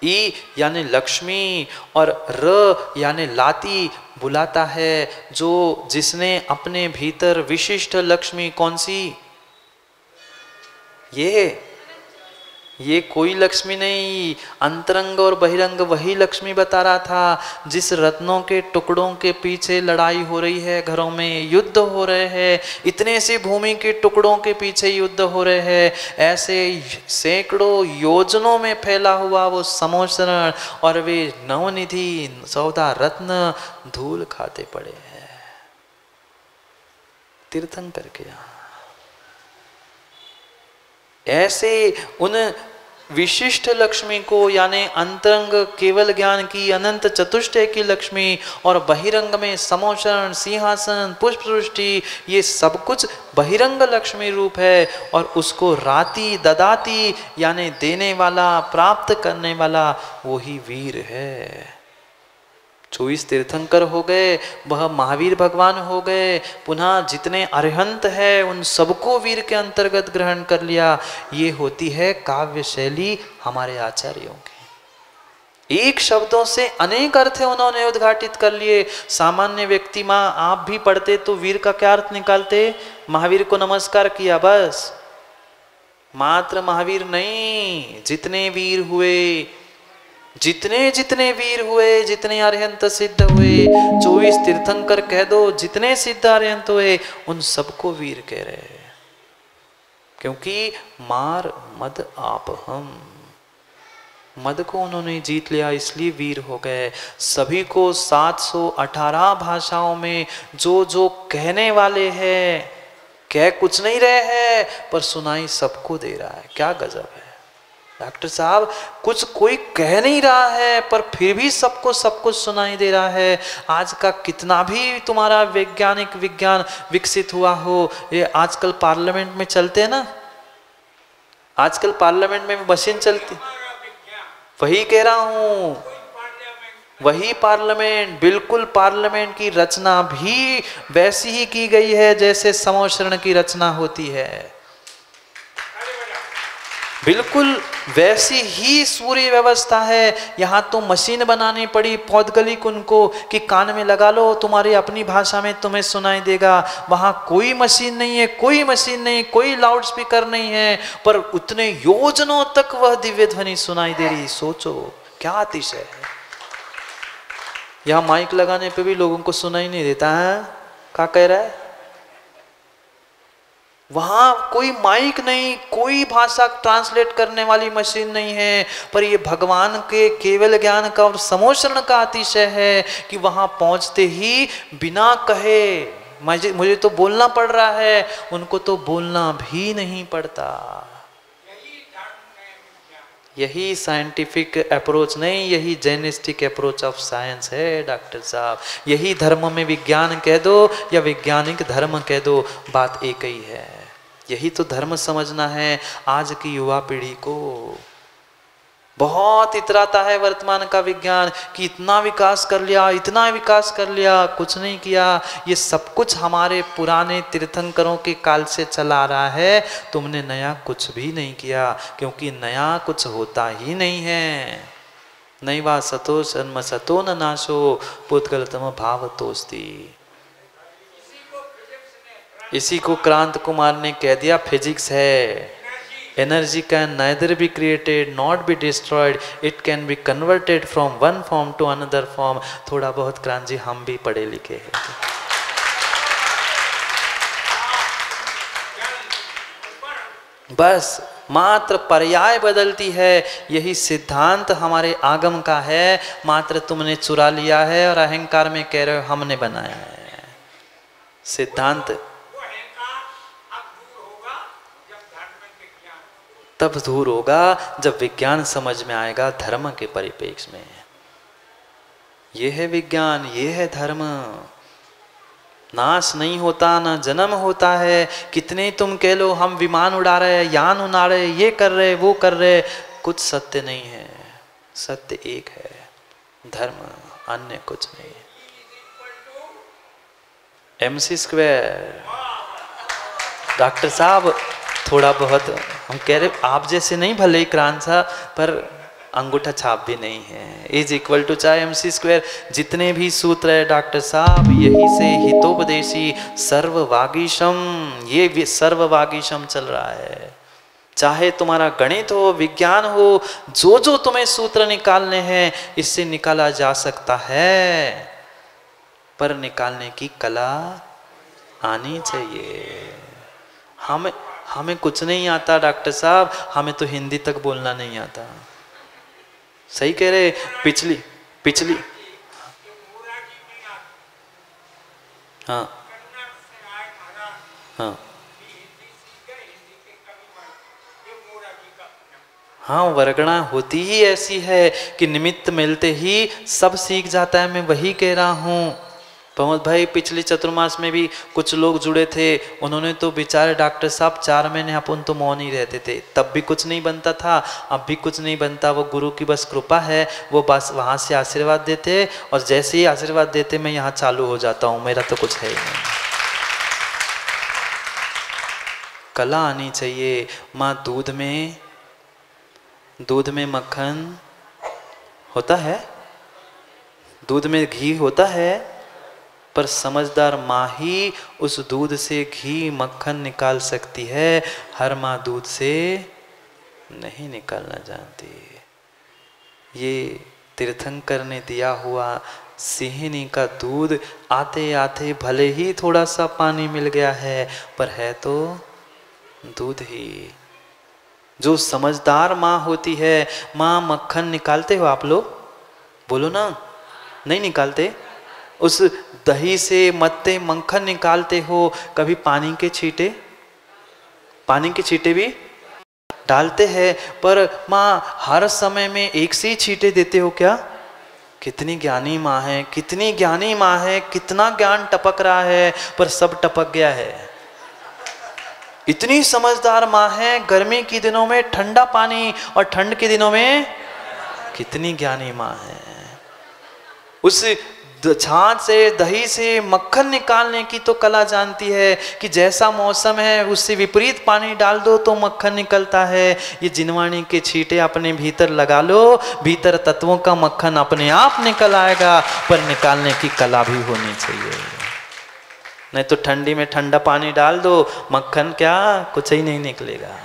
A: ई यानी लक्ष्मी और र यानी लाती बुलाता है जो जिसने अपने भीतर विशिष्ट लक्ष्मी कौन सी? ये कोई लक्ष्मी नहीं, अंतरंग और बहिरंग वही लक्ष्मी बता रहा था। जिस रत्नों के टुकड़ों के पीछे लड़ाई हो रही है, घरों में युद्ध हो रहे हैं, इतने से भूमि के टुकड़ों के पीछे युद्ध हो रहे हैं, ऐसे सैकड़ों योजनों में फैला हुआ वो समोसरण और वे नवनिधि 14 रत्न धूल खाते पड़े हैं तीर्थंकर के यहाँ। ऐसे उन विशिष्ट लक्ष्मी को यानी अंतरंग केवल ज्ञान की अनंत चतुष्टय की लक्ष्मी और बहिरंग में समोषण, सिंहासन, पुष्पवृष्टि, ये सब कुछ बहिरंग लक्ष्मी रूप है। और उसको राती ददाती यानी देने वाला, प्राप्त करने वाला वही वीर है। 24 तीर्थंकर हो गए, वह महावीर भगवान हो गए। पुनः जितने अरहंत है उन सबको वीर के अंतर्गत ग्रहण कर लिया। ये होती है काव्य शैली हमारे आचार्यों की। एक शब्दों से अनेक अर्थ उन्होंने उद्घाटित कर लिए। सामान्य व्यक्ति माँ आप भी पढ़ते तो वीर का क्या अर्थ निकालते? महावीर को नमस्कार किया बस, मात्र महावीर नहीं, जितने वीर हुए, जितने वीर हुए, जितने अरहंत सिद्ध हुए, 24 तीर्थंकर कह दो, जितने सिद्ध अरहंत हुए उन सबको वीर कह रहे हैं। क्योंकि मार मद आप हम, मद को उन्होंने जीत लिया इसलिए वीर हो गए। सभी को 718 भाषाओं में जो कहने वाले हैं, कह कुछ नहीं रहे हैं पर सुनाई सबको दे रहा है। क्या गजब है डॉक्टर साहब, कुछ कोई कह नहीं रहा है पर फिर भी सबको सब कुछ सुनाई दे रहा है। आज का कितना भी तुम्हारा वैज्ञानिक विज्ञान विकसित हुआ हो, ये आजकल पार्लियामेंट में चलते हैं ना, आजकल पार्लियामेंट में मशीन चलती, वही कह रहा हूं, वही पार्लियामेंट, बिल्कुल पार्लियामेंट की रचना भी वैसी ही की गई है जैसे समोषण की रचना होती है। बिल्कुल वैसी ही सूर्य व्यवस्था है। यहाँ तो मशीन बनानी पड़ी पौधगलिक उनको कि कान में लगा लो, तुम्हारी अपनी भाषा में तुम्हें सुनाई देगा। वहाँ कोई मशीन नहीं है, कोई मशीन नहीं, कोई लाउड स्पीकर नहीं है, पर उतने योजनों तक वह दिव्य ध्वनि सुनाई दे रही। सोचो क्या अतिशय है। यहाँ माइक लगाने पे भी लोगों को सुनाई नहीं देता है। क्या कह रहा है? वहां कोई माइक नहीं, कोई भाषा ट्रांसलेट करने वाली मशीन नहीं है, पर ये भगवान के केवल ज्ञान का और समोषण का अतिशय है कि वहां पहुंचते ही बिना कहे मुझे तो बोलना पड़ रहा है, उनको तो बोलना भी नहीं पड़ता। यही साइंटिफिक अप्रोच नहीं, यही जैनिस्टिक अप्रोच ऑफ साइंस है डॉक्टर साहब। यही धर्म में विज्ञान कह दो या वैज्ञानिक धर्म कह दो, बात एक ही है। यही तो धर्म समझना है आज की युवा पीढ़ी को। बहुत इतराता है वर्तमान का विज्ञान कि इतना विकास कर लिया, इतना विकास कर लिया, कुछ नहीं किया। ये सब कुछ हमारे पुराने तीर्थंकरों के काल से चला आ रहा है, तुमने नया कुछ भी नहीं किया, क्योंकि नया कुछ होता ही नहीं है। नैवा सतो जन्म सतो न नाशो पुद्गलतम भावतोस्ति। इसी को क्रांत कुमार ने कह दिया, फिजिक्स है। Energy can neither be created not be destroyed, it can be converted from one form to another form. थोड़ा बहुत क्रांत जी हम भी पढ़े लिखे हैं। बस मात्र पर्याय बदलती है, यही सिद्धांत हमारे आगम का है। मात्र तुमने चुरा लिया है और अहंकार में कह रहे हो हमने बनाया है। सिद्धांत तब दूर होगा जब विज्ञान समझ में आएगा धर्म के परिप्रेक्ष्य में। ये है विज्ञान, ये है धर्म। नाश नहीं होता, ना जन्म होता है। कितने तुम कह लो हम विमान उड़ा रहे, यान उड़ा रहे, ये कर रहे, वो कर रहे, कुछ सत्य नहीं है। सत्य एक है, धर्म अन्य कुछ नहीं। MC²। डॉक्टर साहब थोड़ा बहुत हम कह रहे, आप जैसे नहीं भले ही क्रांत सा, पर अंगूठा छाप भी नहीं है। इज इक्वल टू चाहे MC²। जितने भी सूत्र है डॉक्टर साहब, यही से हितोपदेशी सर्ववागीशम, ये सर्ववागीशम चल रहा है। चाहे तुम्हारा गणित हो, विज्ञान हो, जो जो तुम्हें सूत्र निकालने हैं इससे निकाला जा सकता है, पर निकालने की कला आनी चाहिए। हमें कुछ नहीं आता डॉक्टर साहब, हमें तो हिंदी तक बोलना नहीं आता। सही कह रहे। पिछली हाँ हाँ हाँ, वर्गणा होती ही ऐसी है कि निमित्त मिलते ही सब सीख जाता है। मैं वही कह रहा हूँ प्रमोद भाई, पिछले चतुर्मास में भी कुछ लोग जुड़े थे, उन्होंने तो बेचारे डॉक्टर साहब 4 महीने अपन तो मौन ही रहते थे, तब भी कुछ नहीं बनता था, अब भी कुछ नहीं बनता। वो गुरु की बस कृपा है, वो बस वहाँ से आशीर्वाद देते, और जैसे ही आशीर्वाद देते मैं यहाँ चालू हो जाता हूँ। मेरा तो कुछ है ही नहीं। कला आनी चाहिए। माँ दूध में मक्खन होता है, दूध में घी होता है, पर समझदार माँ ही उस दूध से घी मक्खन निकाल सकती है। हर माँ दूध से नहीं निकालना जानती। ये तीर्थंकर ने दिया हुआ सिंहिनी का दूध आते आते भले ही थोड़ा सा पानी मिल गया है, पर है तो दूध ही। जो समझदार माँ होती है, माँ मक्खन निकालते हो आप लोग? बोलो ना, नहीं निकालते? उस दही से मत्ते मक्खन निकालते हो, कभी पानी के छींटे भी डालते हैं, पर माँ हर समय में एक से ही छींटे देते हो क्या? कितनी ज्ञानी माँ है, कितनी ज्ञानी माँ है, कितना ज्ञान टपक रहा है, पर सब टपक गया है। इतनी समझदार माँ है, गर्मी के दिनों में ठंडा पानी और ठंड के दिनों में कितनी ज्ञानी माँ है। उस छाछ से दही से मक्खन निकालने की तो कला जानती है कि जैसा मौसम है उससे विपरीत पानी डाल दो तो मक्खन निकलता है। ये जिनवाणी के छींटे अपने भीतर लगा लो, भीतर तत्वों का मक्खन अपने आप निकल आएगा, पर निकालने की कला भी होनी चाहिए। नहीं तो ठंडी में ठंडा पानी डाल दो, मक्खन क्या, कुछ ही नहीं निकलेगा।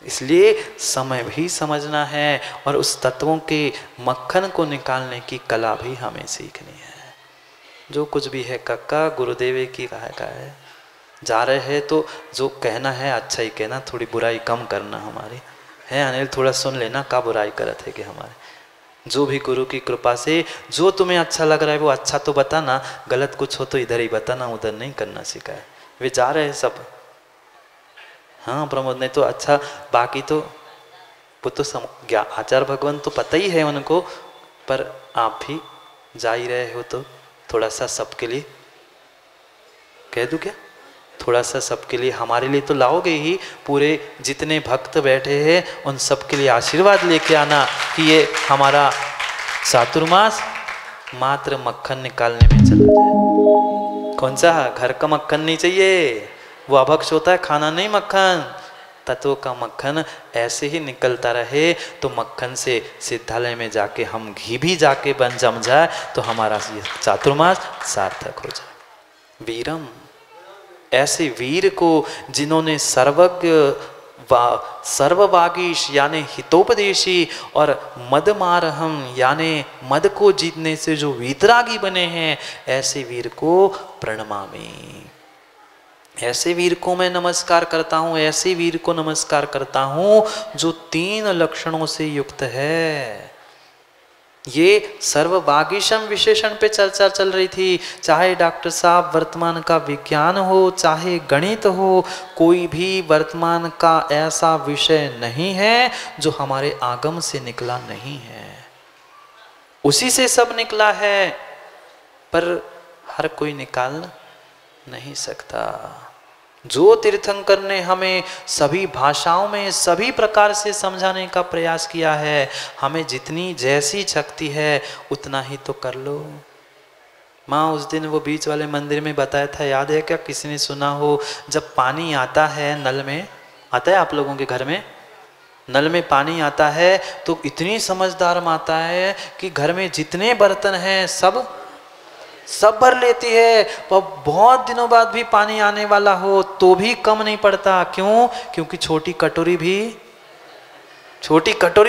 A: इसलिए समय भी समझना है, और उस तत्वों के मक्खन को निकालने की कला भी हमें सीखनी है। जो कुछ भी है कक्का गुरुदेव की कहा है। जा रहे हैं तो जो कहना है अच्छा ही कहना, थोड़ी बुराई कम करना हमारी है। अनिल थोड़ा सुन लेना का बुराई करत है कि हमारे जो भी गुरु की कृपा से जो तुम्हें अच्छा लग रहा है वो अच्छा तो बताना, गलत कुछ हो तो इधर ही बताना, उधर नहीं करना सीखा है। वे जा रहे हैं सब, हाँ प्रमोद ने तो अच्छा, बाकी तो वो तो आचार्य भगवान तो पता ही है उनको, पर आप भी जा ही रहे हो तो थोड़ा सा सबके लिए कह दूं क्या? थोड़ा सा सबके लिए, हमारे लिए तो लाओगे ही, पूरे जितने भक्त बैठे हैं उन सबके लिए आशीर्वाद लेके आना कि ये हमारा चातुर्मास मात्र मक्खन निकालने में चला जाए। कौन सा? घर का मक्खन नहीं चाहिए, वो अभक्ष होता है, खाना नहीं मक्खन। तत्व का मक्खन ऐसे ही निकलता रहे तो मक्खन से सिद्धालय में जाके हम घी भी जाके बन जम जाए तो हमारा ये चातुर्मास सार्थक हो जाए। वीरम, ऐसे वीर को जिन्होंने सर्वज्ञ सर्ववागीश यानी हितोपदेशी और मदमारहम यानी मद को जीतने से जो वीतरागी बने हैं, ऐसे वीर को प्रणमामि, ऐसे वीर को मैं नमस्कार करता हूँ, ऐसे वीर को नमस्कार करता हूँ जो 3 लक्षणों से युक्त है। ये सर्ववागीशम विशेषण पे चर्चा चल रही थी। चाहे डॉक्टर साहब वर्तमान का विज्ञान हो, चाहे गणित हो, कोई भी वर्तमान का ऐसा विषय नहीं है जो हमारे आगम से निकला नहीं है, उसी से सब निकला है, पर हर कोई निकाल नहीं सकता। जो तीर्थंकर ने हमें सभी भाषाओं में सभी प्रकार से समझाने का प्रयास किया है, हमें जितनी जैसी शक्ति है उतना ही तो कर लो। माँ उस दिन वो बीच वाले मंदिर में बताया था, याद है क्या? किसी ने सुना हो, जब पानी आता है नल में, आता है आप लोगों के घर में? नल में पानी आता है तो इतनी समझदार माता है कि घर में जितने बर्तन हैं सब भर लेती है, पर बहुत दिनों बाद भी पानी आने वाला हो तो भी कम नहीं पड़ता। क्यों? क्योंकि छोटी कटोरी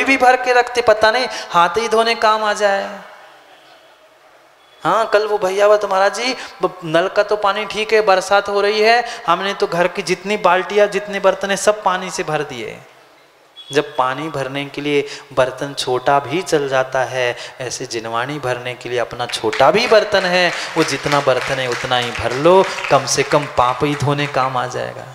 A: भी भर के रखते, पता नहीं हाथ ही धोने काम आ जाए। हाँ, कल वो भैया हुआ तुम्हारा जी, नल का तो पानी ठीक है, बरसात हो रही है, हमने तो घर की जितनी बाल्टियां जितने बर्तन है सब पानी से भर दिए। जब पानी भरने के लिए बर्तन छोटा भी चल जाता है, ऐसे जिनवाणी भरने के लिए अपना छोटा भी बर्तन है, वो जितना बर्तन है उतना ही भर लो, कम से कम पाप ही धोने काम आ जाएगा,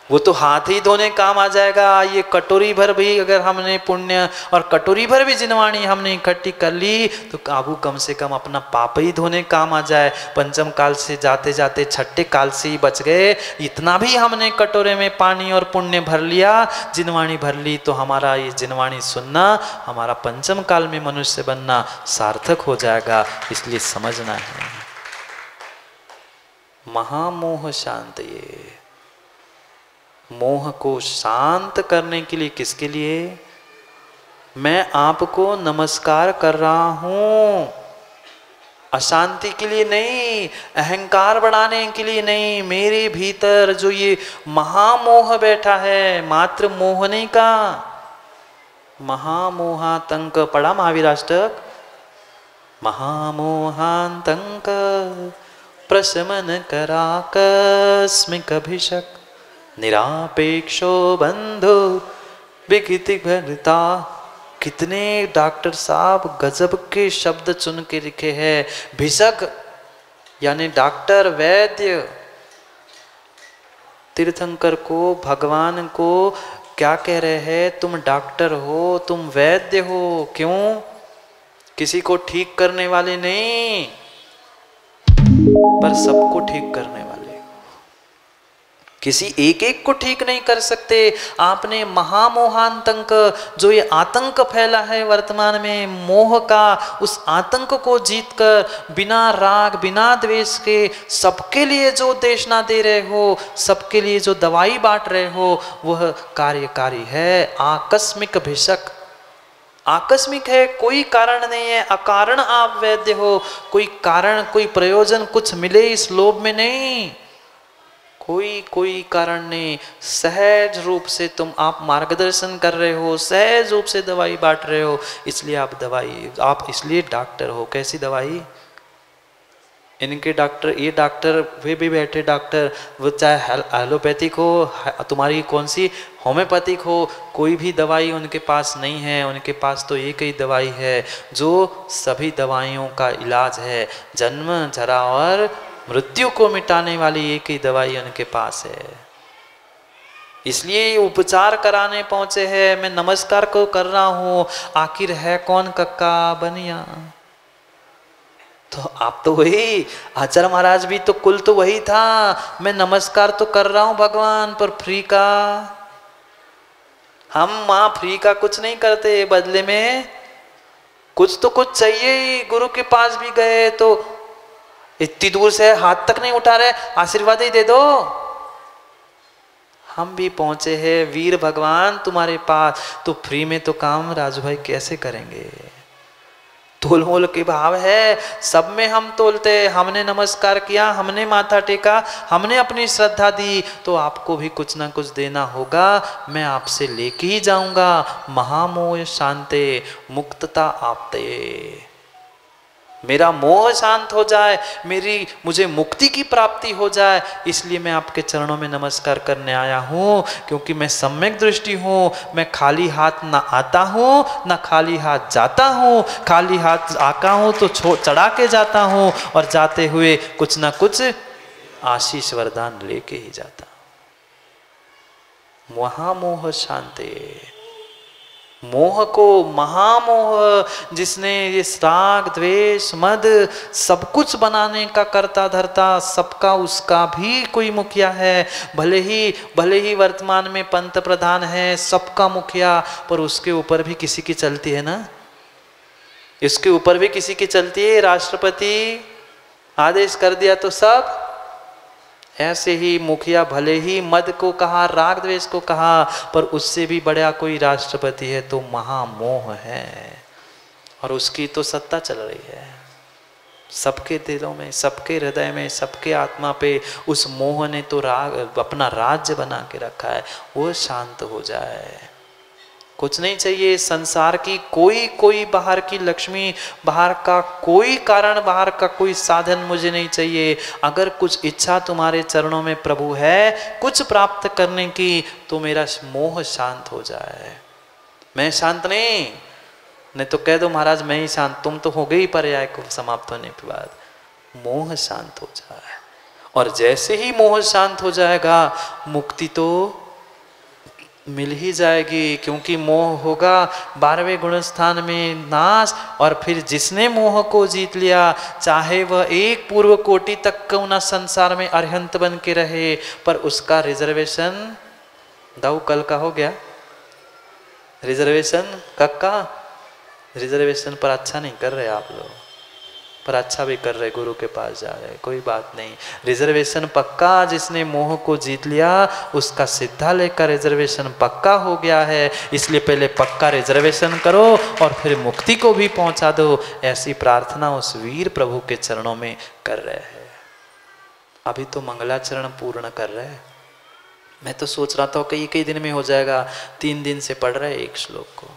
A: वो तो हाथ ही धोने काम आ जाएगा। ये कटोरी भर भी अगर हमने पुण्य और कटोरी भर भी जिनवाणी हमने इकट्ठी कर ली तो काबू कम से कम अपना पाप ही धोने काम आ जाए। पंचम काल से जाते जाते छठे काल से ही बच गए, इतना भी हमने कटोरे में पानी और पुण्य भर लिया, जिनवाणी भर ली, तो हमारा ये जिनवाणी सुनना, हमारा पंचम काल में मनुष्य बनना सार्थक हो जाएगा। इसलिए समझना है, महामोह शांत, ये मोह को शांत करने के लिए, किसके लिए? मैं आपको नमस्कार कर रहा हूं, अशांति के लिए नहीं, अहंकार बढ़ाने के लिए नहीं। मेरे भीतर जो ये महामोह बैठा है, मात्र मोह नहीं का, महामोहातंक पढ़ा महावीराष्टक, महामोहातंक प्रशमन कराकस्मिक अभिषक निरापेक्षो बंधु विकृति भरता। कितने डॉक्टर साहब गजब के शब्द चुन के लिखे हैं। भिषक यानी डॉक्टर, वैद्य। तीर्थंकर को, भगवान को क्या कह रहे हैं? तुम डॉक्टर हो, तुम वैद्य हो। क्यों? किसी को ठीक करने वाले नहीं, पर सबको ठीक करने वाले। किसी एक एक को ठीक नहीं कर सकते। आपने महामोहांतंक, जो ये आतंक फैला है वर्तमान में मोह का, उस आतंक को जीतकर बिना राग बिना द्वेष के सबके लिए जो देशना दे रहे हो, सबके लिए जो दवाई बांट रहे हो, वह कार्यकारी है। आकस्मिक भिषक, आकस्मिक है, कोई कारण नहीं है, अकारण आप वैद्य हो। कोई कारण, कोई प्रयोजन कुछ मिले इस लोभ में नहीं, कोई कारण नहीं। सहज रूप से आप मार्गदर्शन कर रहे हो, सहज रूप से दवाई बांट रहे हो, इसलिए आप इसलिए डॉक्टर हो। कैसी दवाई? इनके डॉक्टर, ये डॉक्टर, वे भी बैठे डॉक्टर, वो चाहे एलोपैथिक हो, तुम्हारी कौन सी होम्योपैथिक हो, कोई भी दवाई उनके पास नहीं है। उनके पास तो एक ही दवाई है जो सभी दवाइयों का इलाज है। जन्म, जरा और मृत्यु को मिटाने वाली एक ही दवाई उनके पास है। इसलिए उपचार कराने पहुंचे हैं। मैं नमस्कार को कर रहा हूं, आखिर है कौन कक्का बनिया? तो आप तो वही आचार्य महाराज भी तो कुल तो वही था, मैं नमस्कार तो कर रहा हूं भगवान, पर फ्री का हम वहां फ्री का कुछ नहीं करते, बदले में कुछ तो कुछ चाहिए ही। गुरु के पास भी गए तो इतनी दूर से हाथ तक नहीं उठा रहे, आशीर्वाद ही दे दो। हम भी पहुंचे हैं वीर भगवान तुम्हारे पास, तो फ्री में तो काम राजू भाई कैसे करेंगे? तोल मोल के भाव है, सब में हम तोलते। हमने नमस्कार किया, हमने माथा टेका, हमने अपनी श्रद्धा दी, तो आपको भी कुछ ना कुछ देना होगा। मैं आपसे लेके ही जाऊंगा। महामोह शांते मुक्तता आपते, मेरा मोह शांत हो जाए, मुझे मुक्ति की प्राप्ति हो जाए, इसलिए मैं आपके चरणों में नमस्कार करने आया हूँ। क्योंकि मैं सम्यक दृष्टि हूँ, मैं खाली हाथ ना आता हूँ ना खाली हाथ जाता हूँ। खाली हाथ आका हूँ तो चढ़ा के जाता हूँ, और जाते हुए कुछ ना कुछ आशीष वरदान लेके ही जाता हूँ। महामोह शांति, मोह को महामोह, जिसने ये राग द्वेष मद सब कुछ बनाने का करता धरता, सबका उसका भी कोई मुखिया है। भले ही वर्तमान में पंत प्रधान है, सबका मुखिया, पर उसके ऊपर भी किसी की चलती है ना, इसके ऊपर भी किसी की चलती है। राष्ट्रपति आदेश कर दिया तो सब, ऐसे ही मुखिया भले ही मद को कहा, राग द्वेष को कहा, पर उससे भी बड़ा कोई राष्ट्रपति है तो महामोह है, और उसकी तो सत्ता चल रही है सबके दिलों में, सबके हृदय में, सबके आत्मा पे। उस मोह ने तो अपना राज्य बना के रखा है। वो शांत हो जाए, कुछ नहीं चाहिए संसार की कोई बाहर की लक्ष्मी, बाहर का कोई कारण, बाहर का कोई साधन मुझे नहीं चाहिए। अगर कुछ इच्छा तुम्हारे चरणों में प्रभु है कुछ प्राप्त करने की, तो मेरा मोह शांत हो जाए। मैं शांत नहीं तो कह दो महाराज मैं ही शांत, तुम तो हो गई पर्याय को समाप्त होने के बाद। मोह शांत हो जाए, और जैसे ही मोह शांत हो जाएगा मुक्ति तो मिल ही जाएगी। क्योंकि मोह होगा 12वें गुण स्थान में नाश, और फिर जिसने मोह को जीत लिया, चाहे वह एक पूर्व कोटि तक क्यों ना संसार में अरहंत बन के रहे, पर उसका रिजर्वेशन दाऊ कल का हो गया। रिजर्वेशन कक्का, रिजर्वेशन पर अच्छा नहीं कर रहे आप लोग, पर अच्छा भी कर रहे, गुरु के पास जा रहे, कोई बात नहीं। रिजर्वेशन पक्का, जिसने मोह को जीत लिया उसका सिद्धालय का रिजर्वेशन पक्का हो गया है। इसलिए पहले पक्का रिजर्वेशन करो और फिर मुक्ति को भी पहुंचा दो। ऐसी प्रार्थना उस वीर प्रभु के चरणों में कर रहे हैं। अभी तो मंगलाचरण पूर्ण कर रहे हैं। मैं तो सोच रहा था कई दिन में हो जाएगा, 3 दिन से पढ़ रहे एक श्लोक को।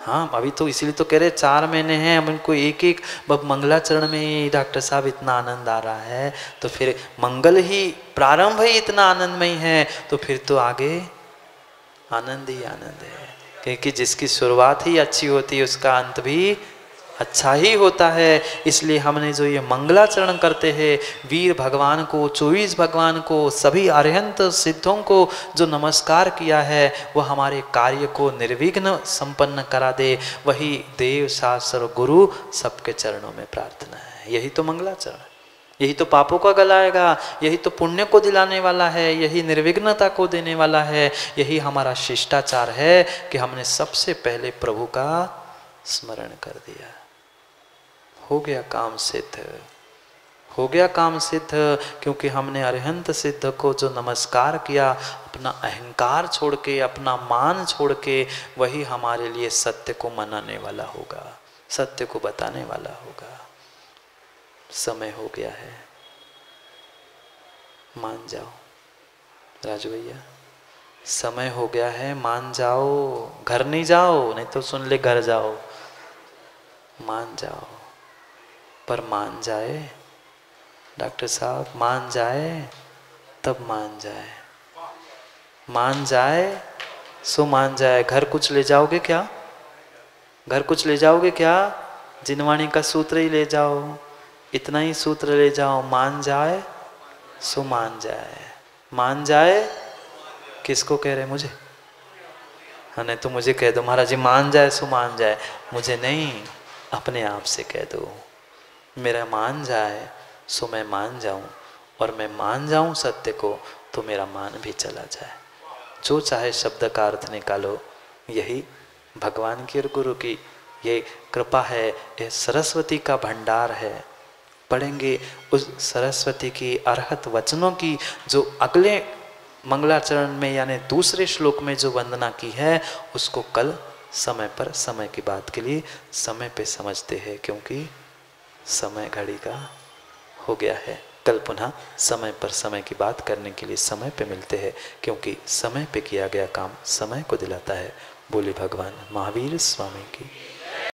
A: हाँ, अभी तो इसीलिए तो कह रहे 4 महीने हैं, हम इनको एक मंगलाचरण में ही डॉक्टर साहब इतना आनंद आ रहा है, तो फिर मंगल ही प्रारंभ ही इतना आनंदमय है, तो फिर तो आगे आनंद ही आनंद है। क्योंकि जिसकी शुरुआत ही अच्छी होती है उसका अंत भी अच्छा ही होता है। इसलिए हमने जो ये मंगलाचरण करते हैं, वीर भगवान को, 24 भगवान को, सभी अरहंत सिद्धों को जो नमस्कार किया है, वह हमारे कार्य को निर्विघ्न संपन्न करा दे। वही देव शास्त्र गुरु सबके चरणों में प्रार्थना है। यही तो मंगलाचरण, यही तो पापों का गलाएगा, यही तो पुण्य को दिलाने वाला है, यही निर्विघ्नता को देने वाला है। यही हमारा शिष्टाचार है कि हमने सबसे पहले प्रभु का स्मरण कर दिया। हो गया काम सिद्ध, हो गया काम सिद्ध। क्योंकि हमने अरहंत सिद्ध को जो नमस्कार किया, अपना अहंकार छोड़ के, अपना मान छोड़ के, वही हमारे लिए सत्य को मनाने वाला होगा, सत्य को बताने वाला होगा। समय हो गया है, मान जाओ राजू भैया, समय हो गया है, मान जाओ। घर नहीं जाओ, नहीं तो सुन ले घर जाओ। मान जाओ, पर मान जाए डॉक्टर साहब, मान जाए तब मान जाए, मान जाए सो मान जाए। घर कुछ ले जाओगे क्या? घर कुछ ले जाओगे क्या? जिनवाणी का सूत्र ही ले जाओ, इतना ही सूत्र ले जाओ, मान जाए सो मान जाए। मान जाए किसको कह रहे? मुझे? हाँ, नहीं तो मुझे कह दो महाराज जी मान जाए सो मान जाए। मुझे नहीं, अपने आप से कह दो, मेरा मान जाए सो मैं मान जाऊं, और मैं मान जाऊं सत्य को तो मेरा मान भी चला जाए। जो चाहे शब्द का अर्थ निकालो, यही भगवान की और गुरु की ये कृपा है, ये सरस्वती का भंडार है। पढ़ेंगे उस सरस्वती की अरहत वचनों की, जो अगले मंगलाचरण में यानी दूसरे श्लोक में जो वंदना की है, उसको कल समय पर समय की बात के लिए समय पे समझते हैं, क्योंकि समय घड़ी का हो गया है। कल पुनः समय पर समय की बात करने के लिए समय पे मिलते हैं, क्योंकि समय पे किया गया काम समय को दिलाता है। बोले भगवान महावीर स्वामी की।